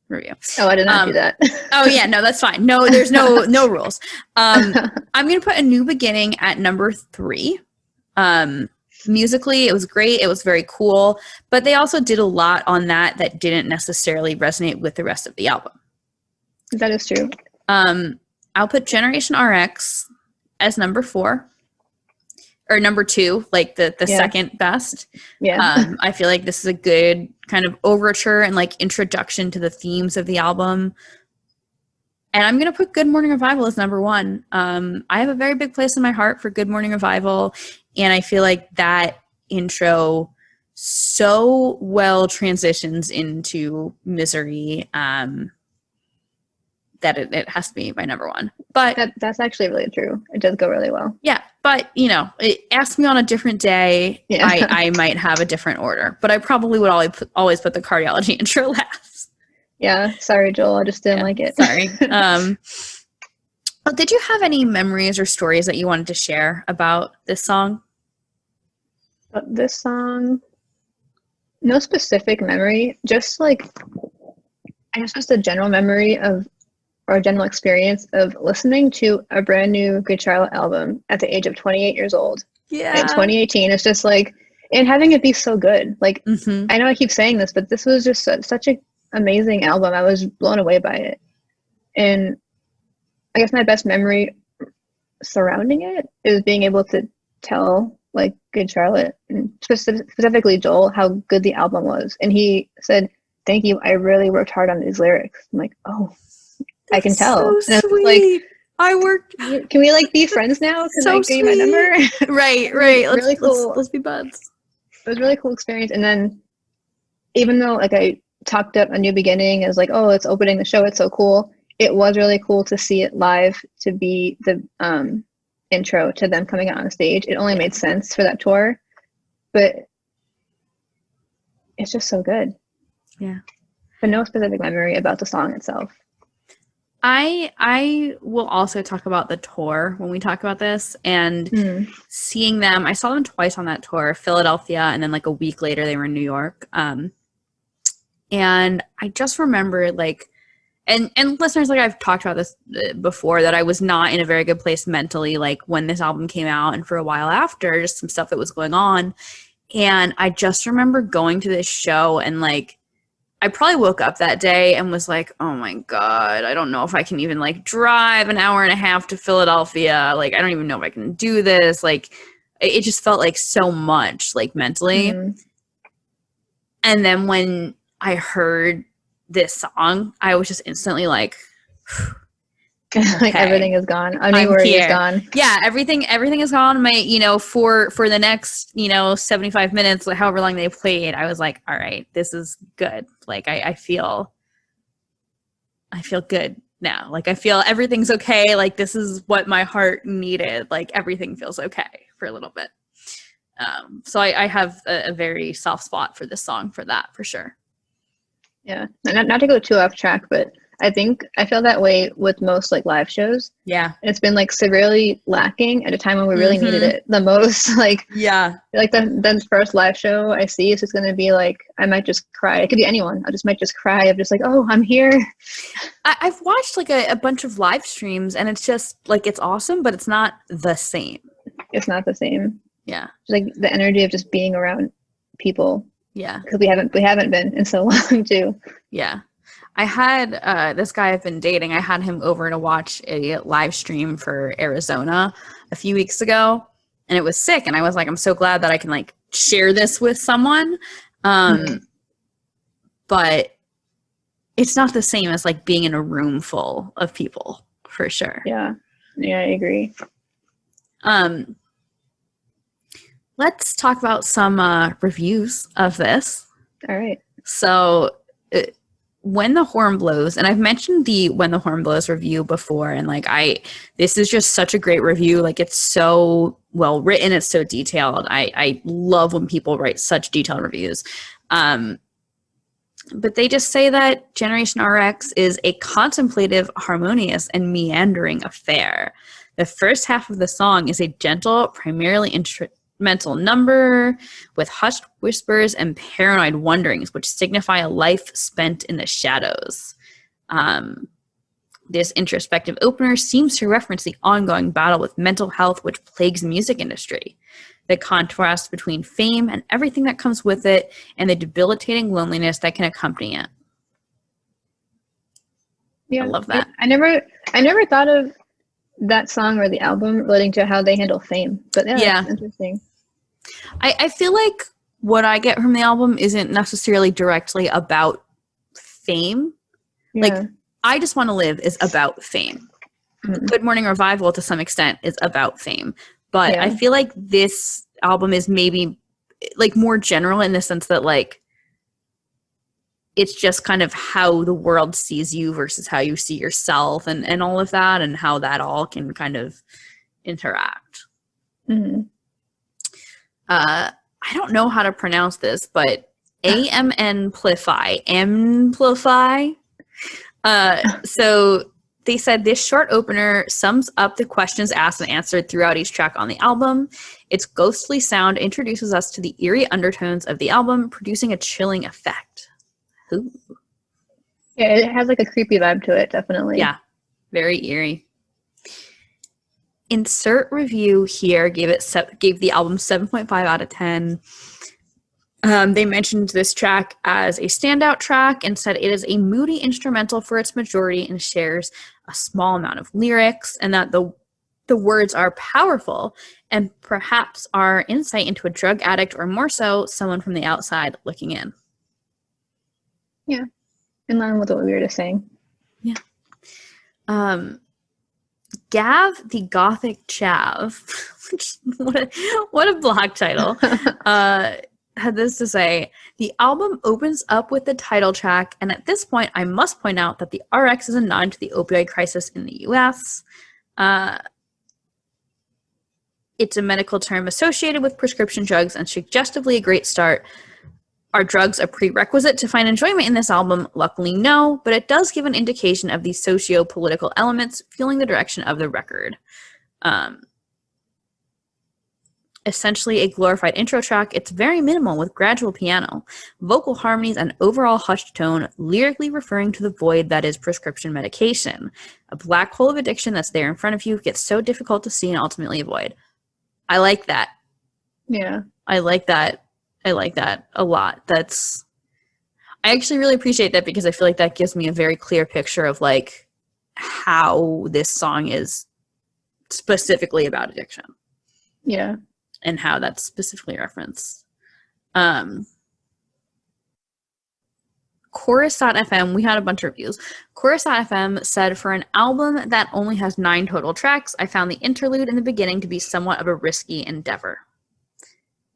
review. Oh, I did not do that. Oh, yeah, no, that's fine. No, there's no rules. I'm going to put A New Beginning at number 3. Musically, it was great. It was very cool. But they also did a lot on that didn't necessarily resonate with the rest of the album. That is true. I'll put Generation RX as number 4 or number 2, like the second best. Yeah. I feel like this is a good kind of overture and like introduction to the themes of the album. And I'm going to put Good Morning Revival as number 1. I have a very big place in my heart for Good Morning Revival. And I feel like that intro so well transitions into Misery, that it has to be my number 1. But that's actually really true. It does go really well. Yeah, but ask me on a different day, I might have a different order. But I probably would always put the Cardiology intro last. Yeah, sorry, Joel. I just didn't like it. Sorry. Did you have any memories or stories that you wanted to share about this song? This song, no specific memory. Just like, I guess just a general memory of, or a general experience of listening to a brand new Good Charlotte album at the age of 28 years old. Yeah. In 2018. It's just like, and having it be so good. Like, I know I keep saying this, but this was just such an amazing album. I was blown away by it. And I guess my best memory surrounding it is being able to tell, like, Good Charlotte, and specifically Joel, how good the album was. And he said, "Thank you. I really worked hard on these lyrics." I'm like, oh, I can tell. So and sweet. Like, I worked. Can we like be friends now? Can So I give you my number? Right. Really cool. Let's be buds. It was a really cool experience. And then, even though like I talked up A New Beginning as like, oh, it's opening the show, it's so cool. It was really cool to see it live, to be the intro to them coming out on stage. It only made sense for that tour, but it's just so good. Yeah. But no specific memory about the song itself. I will also talk about the tour when we talk about this, and seeing them. I saw them twice on that tour, Philadelphia, and then like a week later they were in New York. And I just remember like, and listeners, like I've talked about this before, that I was not in a very good place mentally, like when this album came out and for a while after, just some stuff that was going on. And I just remember going to this show and like, I probably woke up that day and was like, oh my God, I don't know if I can even like drive an hour and a half to Philadelphia. Like, I don't even know if I can do this. Like, it just felt like so much, like mentally. And then when I heard this song, I was just instantly like, okay. Like everything is gone. I worry is gone. Yeah, everything is gone. My, for the next, 75 minutes, however long they played, I was like, all right, this is good. Like I feel I feel good now. Like, I feel everything's okay. Like, this is what my heart needed. Like, everything feels okay for a little bit. So I have a very soft spot for this song for that, for sure. Yeah, not to go too off track, but I think I feel that way with most like live shows. Yeah. It's been like severely lacking at a time when we really needed it the most. Like, yeah, like the first live show I see is just going to be like, I might just cry. It could be anyone. Might just cry of just like, oh, I'm here. I've watched like a bunch of live streams, and it's just like, it's awesome, but it's not the same. It's not the same. Yeah. Just like the energy of just being around people. Yeah. Because we haven't been in so long too. Yeah. I had this guy I've been dating, I had him over to watch a live stream for Arizona a few weeks ago, and it was sick. And I was like, I'm so glad that I can like share this with someone. But it's not the same as like being in a room full of people, for sure. Yeah. Yeah, I agree. Let's talk about some reviews of this. All right. So When the Horn Blows, and I've mentioned the When the Horn Blows review before, and like this is just such a great review. Like, it's so well written, it's so detailed. I love when people write such detailed reviews. But they just say that Generation RX is a contemplative, harmonious, and meandering affair. The first half of the song is a gentle, primarily instrumental number with hushed whispers and paranoid wonderings, which signify a life spent in the shadows. This introspective opener seems to reference the ongoing battle with mental health which plagues the music industry. The contrast between fame and everything that comes with it, and the debilitating loneliness that can accompany it. Yeah, I love that. I never thought of that song or the album relating to how they handle fame, but yeah. That's interesting. I feel like what I get from the album isn't necessarily directly about fame. Yeah. Like, I Just Want to Live is about fame. Good Morning Revival, to some extent, is about fame. But I feel like this album is maybe like more general in the sense that like it's just kind of how the world sees you versus how you see yourself, and all of that, and how that all can kind of interact. I don't know how to pronounce this, but Amplify. So they said this short opener sums up the questions asked and answered throughout each track on the album. Its ghostly sound introduces us to the eerie undertones of the album, producing a chilling effect. Ooh. Yeah, it has like a creepy vibe to it, definitely. Yeah, very eerie. Insert review here gave the album 7.5 out of 10. They mentioned this track as a standout track and said it is a moody instrumental for its majority and shares a small amount of lyrics, and that the words are powerful and perhaps are insight into a drug addict, or more so, someone from the outside looking in. Yeah, in line with what we were just saying. Yeah. Gav the Gothic Chav, which, what a blog title, had this to say: the album opens up with the title track, and at this point I must point out that the RX is a nod to the opioid crisis in the US. It's a medical term associated with prescription drugs and suggestively a great start. Are drugs a prerequisite to find enjoyment in this album? Luckily, no, but it does give an indication of the socio-political elements fueling the direction of the record. Essentially a glorified intro track, it's very minimal with gradual piano, vocal harmonies, and overall hushed tone, lyrically referring to the void that is prescription medication. A black hole of addiction that's there in front of you gets so difficult to see and ultimately avoid. I like that. Yeah. I like that a lot. I actually really appreciate that, because I feel like that gives me a very clear picture of like how this song is specifically about addiction. Yeah. And how that's specifically referenced. Chorus.fm, we had a bunch of reviews. Chorus.fm said, for an album that only has 9 total tracks, I found the interlude in the beginning to be somewhat of a risky endeavor.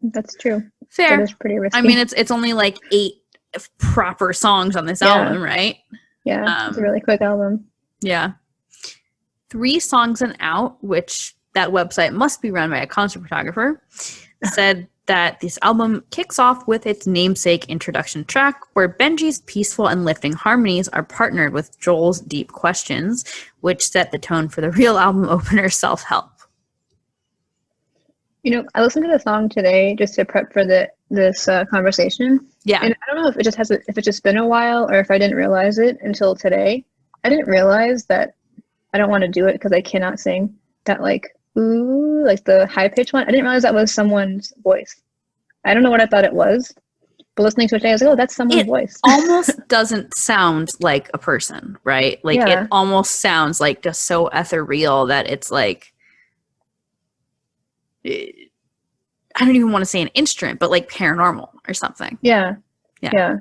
That's true. Fair. That is pretty risky. I mean, it's only like 8 proper songs on this album, right? Yeah, it's a really quick album. Yeah. 3 Songs and Out, which that website must be run by a concert photographer, said that this album kicks off with its namesake introduction track, where Benji's peaceful and lifting harmonies are partnered with Joel's deep questions, which set the tone for the real album opener, Self-Help. You know, I listened to the song today just to prep for this conversation. Yeah. And I don't know if if it's just been a while or if I didn't realize it until today. I didn't realize that I don't want to do it because I cannot sing that, like, ooh, like the high pitched one. I didn't realize that was someone's voice. I don't know what I thought it was, but listening to it today, I was like, oh, that's someone's voice. Almost doesn't sound like a person, right? Like, Yeah. it almost sounds like just so ethereal that it's like, I don't even want to say an instrument, but like paranormal or something. Yeah. Yeah.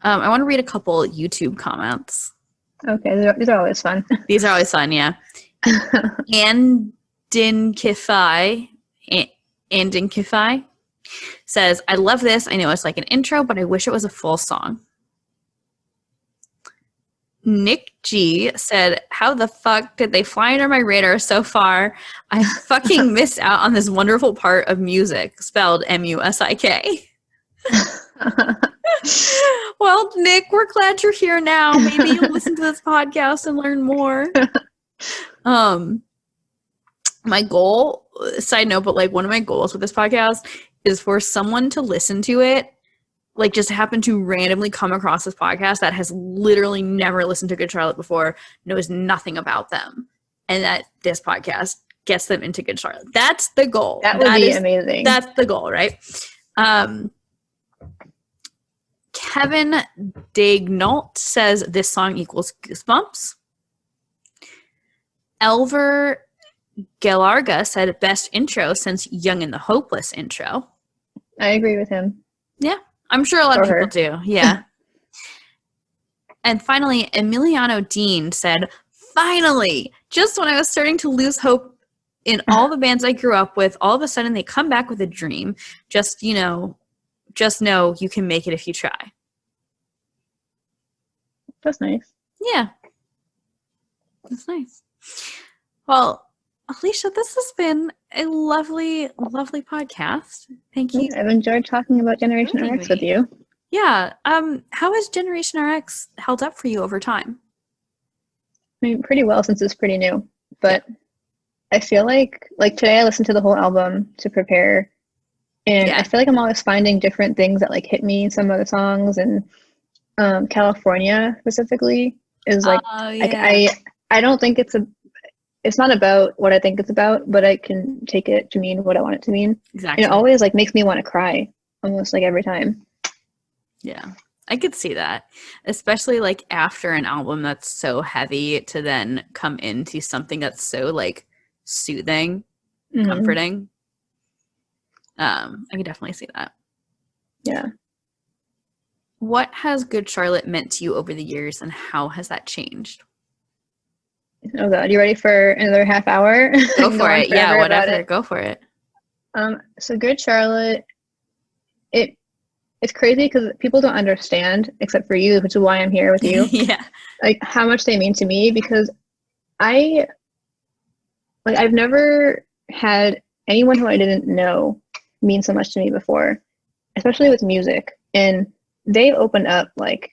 I want to read a couple YouTube comments. Okay, these are always fun. These are always fun, yeah. Andinkify says, I love this. I know it's like an intro, but I wish it was a full song. Nick G said, how the fuck did they fly under my radar so far? I fucking missed out on this wonderful part of music, spelled M-U-S-I-K. Well, Nick, we're glad you're here now. Maybe you'll listen to this podcast and learn more. My goal, side note, but like one of my goals with this podcast is for someone to listen to it, like just happen to randomly come across this podcast that has literally never listened to Good Charlotte before, knows nothing about them, and that this podcast gets them into Good Charlotte. That's the goal. That would be amazing. That's the goal, right? Kevin Dagnault says this song equals Goosebumps. Elver Galarga said best intro since Young and the Hopeless intro. I agree with him. Yeah, I'm sure a lot of people do. Yeah. And finally, Emiliano Dean said, finally, just when I was starting to lose hope in all the bands I grew up with, all of a sudden they come back with a dream. Just know you can make it if you try. That's nice. Yeah. That's nice. Well, Alicia, this has been a lovely, lovely podcast. Thank you. I've enjoyed talking about Generation RX with you. Yeah. How has Generation RX held up for you over time? I mean, pretty well since it's pretty new. But I feel like today I listened to the whole album to prepare. And I feel like I'm always finding different things that like hit me in some of the songs. And California specifically is like, I don't think it's not about what I think it's about, but I can take it to mean what I want it to mean. Exactly. And it always like makes me want to cry almost like every time. Yeah, I could see that, especially like after an album that's so heavy to then come into something that's so like soothing, comforting. I can definitely see that. Yeah. What has Good Charlotte meant to you over the years, and how has that changed? Oh God, you ready for another half hour? Go for it. Yeah, whatever. Go for it. So Good Charlotte, it's crazy because people don't understand, except for you, which is why I'm here with you. Yeah. Like how much they mean to me, because I've never had anyone who I didn't know mean so much to me before, especially with music. And they opened up like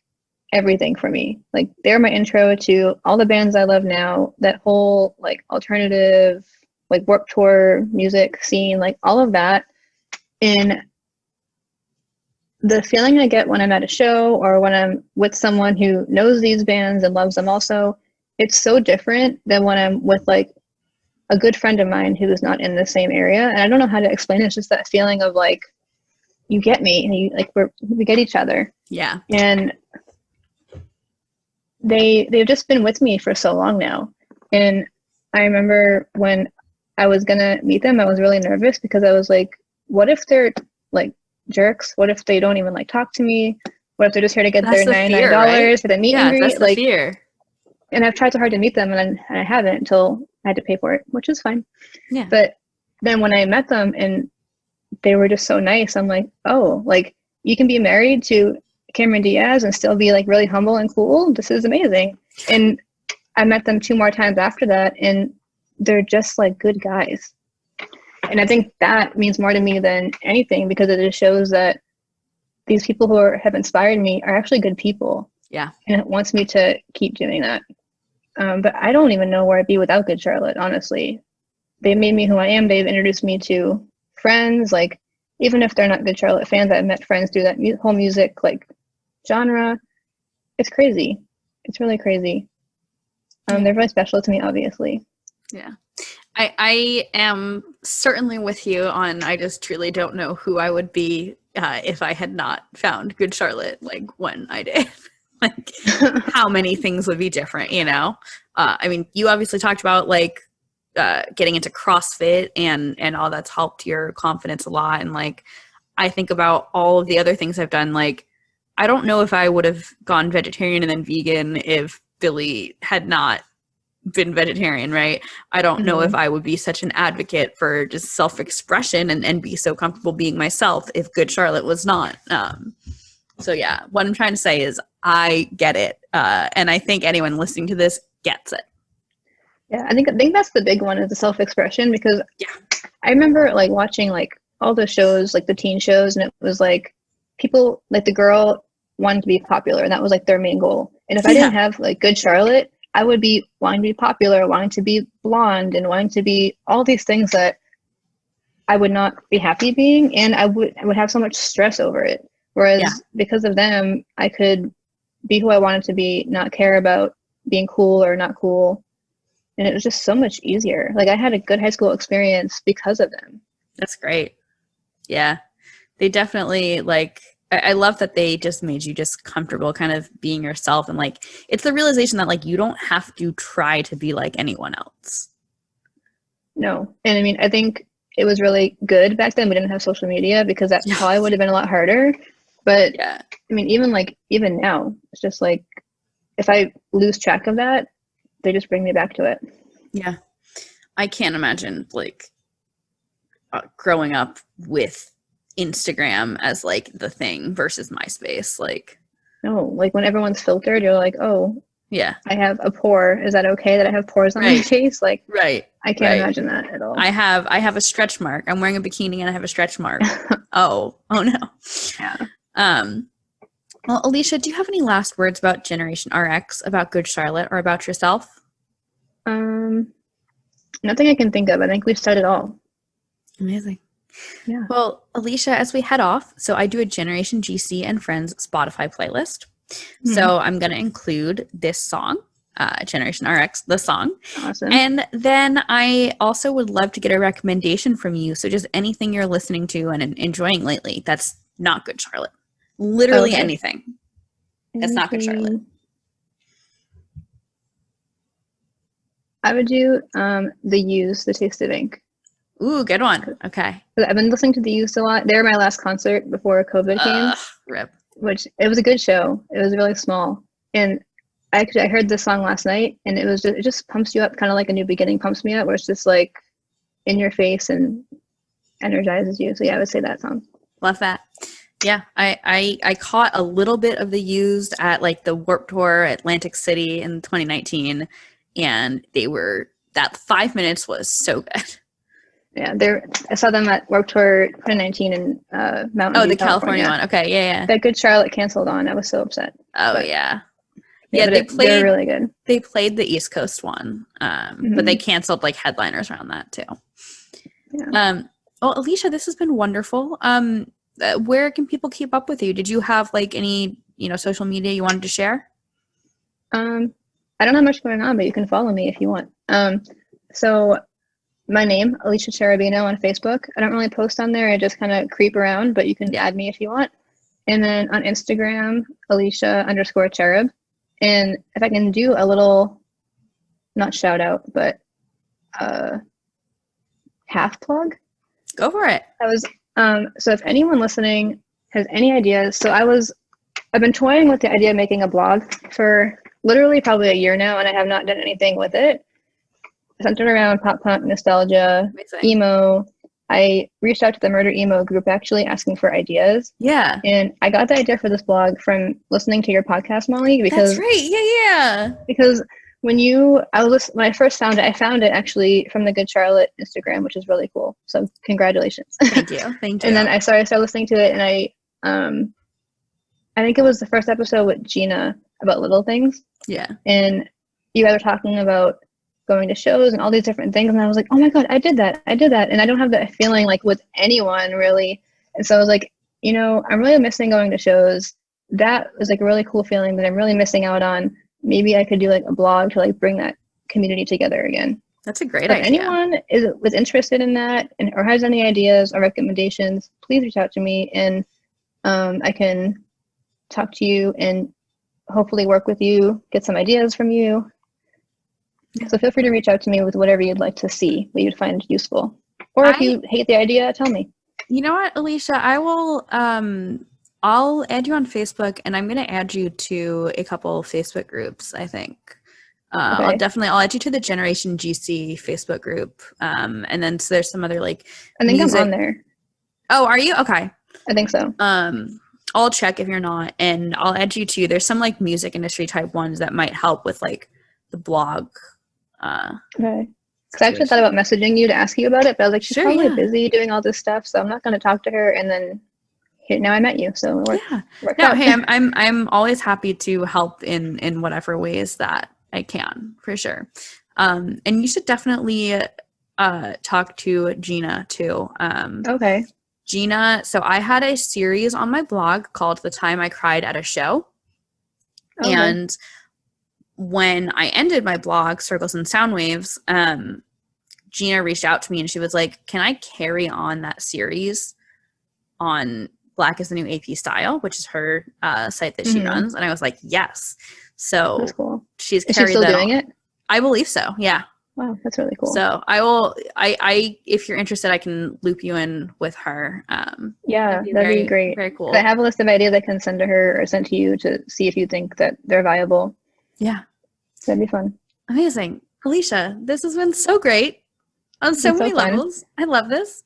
everything for me. Like they're my intro to all the bands I love now, that whole like alternative, like Warped Tour music scene, like all of that. And the feeling I get when I'm at a show or when I'm with someone who knows these bands and loves them also, it's so different than when I'm with like a good friend of mine who is not in the same area. And I don't know how to explain it. It's just that feeling of like, you get me and you like, we get each other. Yeah. And they've just been with me for so long now. And I remember when I was gonna meet them, I was really nervous because I was like, what if they're like jerks? What if they don't even like talk to me? What if they're just here to get their $99 for the meet and greet? That's the fear. And I've tried so hard to meet them and I haven't until I had to pay for it, which is fine. Yeah. But then when I met them and they were just so nice, I'm like, oh, like you can be married to Cameron Diaz and still be like really humble and cool. This is amazing. And I met them 2 more times after that, and they're just like good guys. And I think that means more to me than anything, because it just shows that these people who have inspired me are actually good people. Yeah. And it wants me to keep doing that. But I don't even know where I'd be without Good Charlotte, honestly. They made me who I am. They've introduced me to friends. Like, even if they're not Good Charlotte fans, I've met friends through that whole music like genre. It's crazy. It's really crazy. They're really special to me, obviously. Yeah. I am certainly with you on, I just truly don't know who I would be if I had not found Good Charlotte, like, when I did. Like, how many things would be different, you know? I mean, you obviously talked about, like, getting into CrossFit and all that's helped your confidence a lot. And, like, I think about all of the other things I've done. Like, I don't know if I would have gone vegetarian and then vegan if Billy had not been vegetarian, right? I don't know if I would be such an advocate for just self-expression and be so comfortable being myself if Good Charlotte was not. So yeah, what I'm trying to say is I get it. And I think anyone listening to this gets it. Yeah, I think that's the big one, is the self-expression, because I remember like watching like all the shows, like the teen shows, and it was like people, like the girl wanted to be popular, and that was like their main goal. And if I didn't have like Good Charlotte, I would be wanting to be popular, wanting to be blonde, and wanting to be all these things that I would not be happy being, and I would have so much stress over it. Whereas because of them, I could be who I wanted to be, not care about being cool or not cool. And it was just so much easier. Like, I had a good high school experience because of them. That's great. Yeah. They definitely, like, I love that they just made you just comfortable kind of being yourself. And, like, it's the realization that, like, you don't have to try to be like anyone else. No. And I mean, I think it was really good back then. We didn't have social media, because that probably would have been a lot harder. But I mean, even now, it's just like, if I lose track of that, they just bring me back to it. Yeah. I can't imagine, like, growing up with Instagram as, like, the thing versus MySpace. Like, no, like, when everyone's filtered, you're like, oh, yeah, I have a pore. Is that okay that I have pores on my face? Like, I can't imagine that at all. I have a stretch mark. I'm wearing a bikini and I have a stretch mark. oh no. Yeah. Well, Alicia, do you have any last words about Generation RX, about Good Charlotte, or about yourself? Nothing I can think of. I think we've said it all. Amazing. Yeah. Well, Alicia, as we head off, so I do a Generation GC and Friends Spotify playlist. Mm-hmm. So I'm going to include this song, Generation RX, the song. Awesome. And then I also would love to get a recommendation from you. So just anything you're listening to and enjoying lately that's not Good Charlotte. Literally anything that's not Good Charlotte. I would do The Used, The Taste of Ink. Ooh, good one. Okay. I've been listening to The Used a lot. They were my last concert before COVID came. Rip. Which, it was a good show. It was really small. And I heard this song last night, and it just pumps you up, kind of like A New Beginning pumps me up, where it's just like in your face and energizes you. So yeah, I would say that song. Love that. Yeah, I caught a little bit of The Used at like the Warped Tour Atlantic City in 2019, and that 5 minutes was so good. Yeah, I saw them at Warped Tour 2019 in Mountain View, the California one. Okay, yeah. That Good Charlotte canceled on. I was so upset. Yeah, they were really good. They played the East Coast one, but they canceled like headliners around that too. Yeah. Well, Alicia, this has been wonderful. Where can people keep up with you? Did you have like any social media you wanted to share? I don't have much going on, but you can follow me if you want. So my name, Alicia Cherubino, on Facebook. I don't really post on there. I just kind of creep around, but you can add me if you want. And then on Instagram, Alicia_Cherub. And if I can do a little, not shout out, but half plug. Go for it. So if anyone listening has any ideas, I've been toying with the idea of making a blog for literally probably a year now, and I have not done anything with it. Centered around pop punk, nostalgia, emo. I reached out to the Murder Emo group actually asking for ideas. Yeah. And I got the idea for this blog from listening to your podcast, Molly, because That's right. Yeah. because when I first found it, I found it actually from the Good Charlotte Instagram, which is really cool. So congratulations. Thank you. Thank you. And then I started listening to it, and I think it was the first episode with Gina about little things. Yeah. And you guys were talking about going to shows and all these different things, and I was like, oh my god, I did that, and I don't have that feeling like with anyone really. And so I was like, I'm really missing going to shows. That was like a really cool feeling that I'm really missing out on. Maybe I could do like a blog to like bring that community together again. That's a great If idea. anyone was interested in that or has any ideas or recommendations, please reach out to me, and I can talk to you and hopefully work with you, get some ideas from you. So feel free to reach out to me with whatever you'd like to see, what you'd find useful. Or if you hate the idea, tell me. You know what, Alicia? I will. I'll add you on Facebook, and I'm going to add you to a couple Facebook groups, I think. Okay. I'll add you to the Generation GC Facebook group. And then so there's some other like I think music. I'm on there. Oh, are you? Okay. I think so. I'll check if you're not, and I'll add you to. There's some like music industry type ones that might help with like the blog. Okay. Because I actually thought about messaging you to ask you about it, but I was like, she's probably busy doing all this stuff, so I'm not going to talk to her. And then now I met you, so it worked out. Hey, I'm always happy to help in whatever ways that I can, for sure. And you should definitely talk to Gina too. Okay. Gina, so I had a series on my blog called The Time I Cried at a Show. Okay. And when I ended my blog, Circles and Sound Waves, Gina reached out to me and she was like, can I carry on that series on Black is the New AP Style, which is her site that she runs? And I was like, yes. So that's cool. She's Is carried she still that doing on. it? I believe so. Yeah. Wow, that's really cool. So I if you're interested, I can loop you in with her. Yeah, that'd be great. Very cool. I have a list of ideas I can send to her or send to you to see if you think that they're viable. Yeah. That'd be fun. Amazing. Alicia, this has been so great on so many levels. I love this.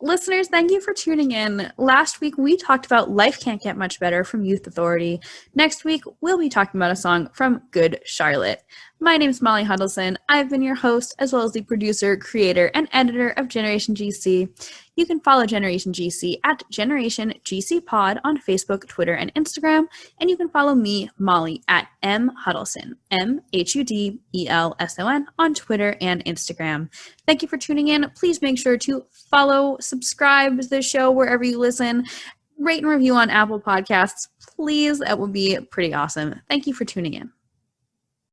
Listeners, thank you for tuning in. Last week, we talked about Life Can't Get Much Better from Youth Authority. Next week, we'll be talking about a song from Good Charlotte. My name is Molly Hudelson. I've been your host, as well as the producer, creator, and editor of Generation GC. You can follow Generation GC at Generation GC Pod on Facebook, Twitter, and Instagram. And you can follow me, Molly, at M Hudelson, MHUDELSON, on Twitter and Instagram. Thank you for tuning in. Please make sure to follow, subscribe to the show wherever you listen, rate and review on Apple Podcasts. Please, that would be pretty awesome. Thank you for tuning in.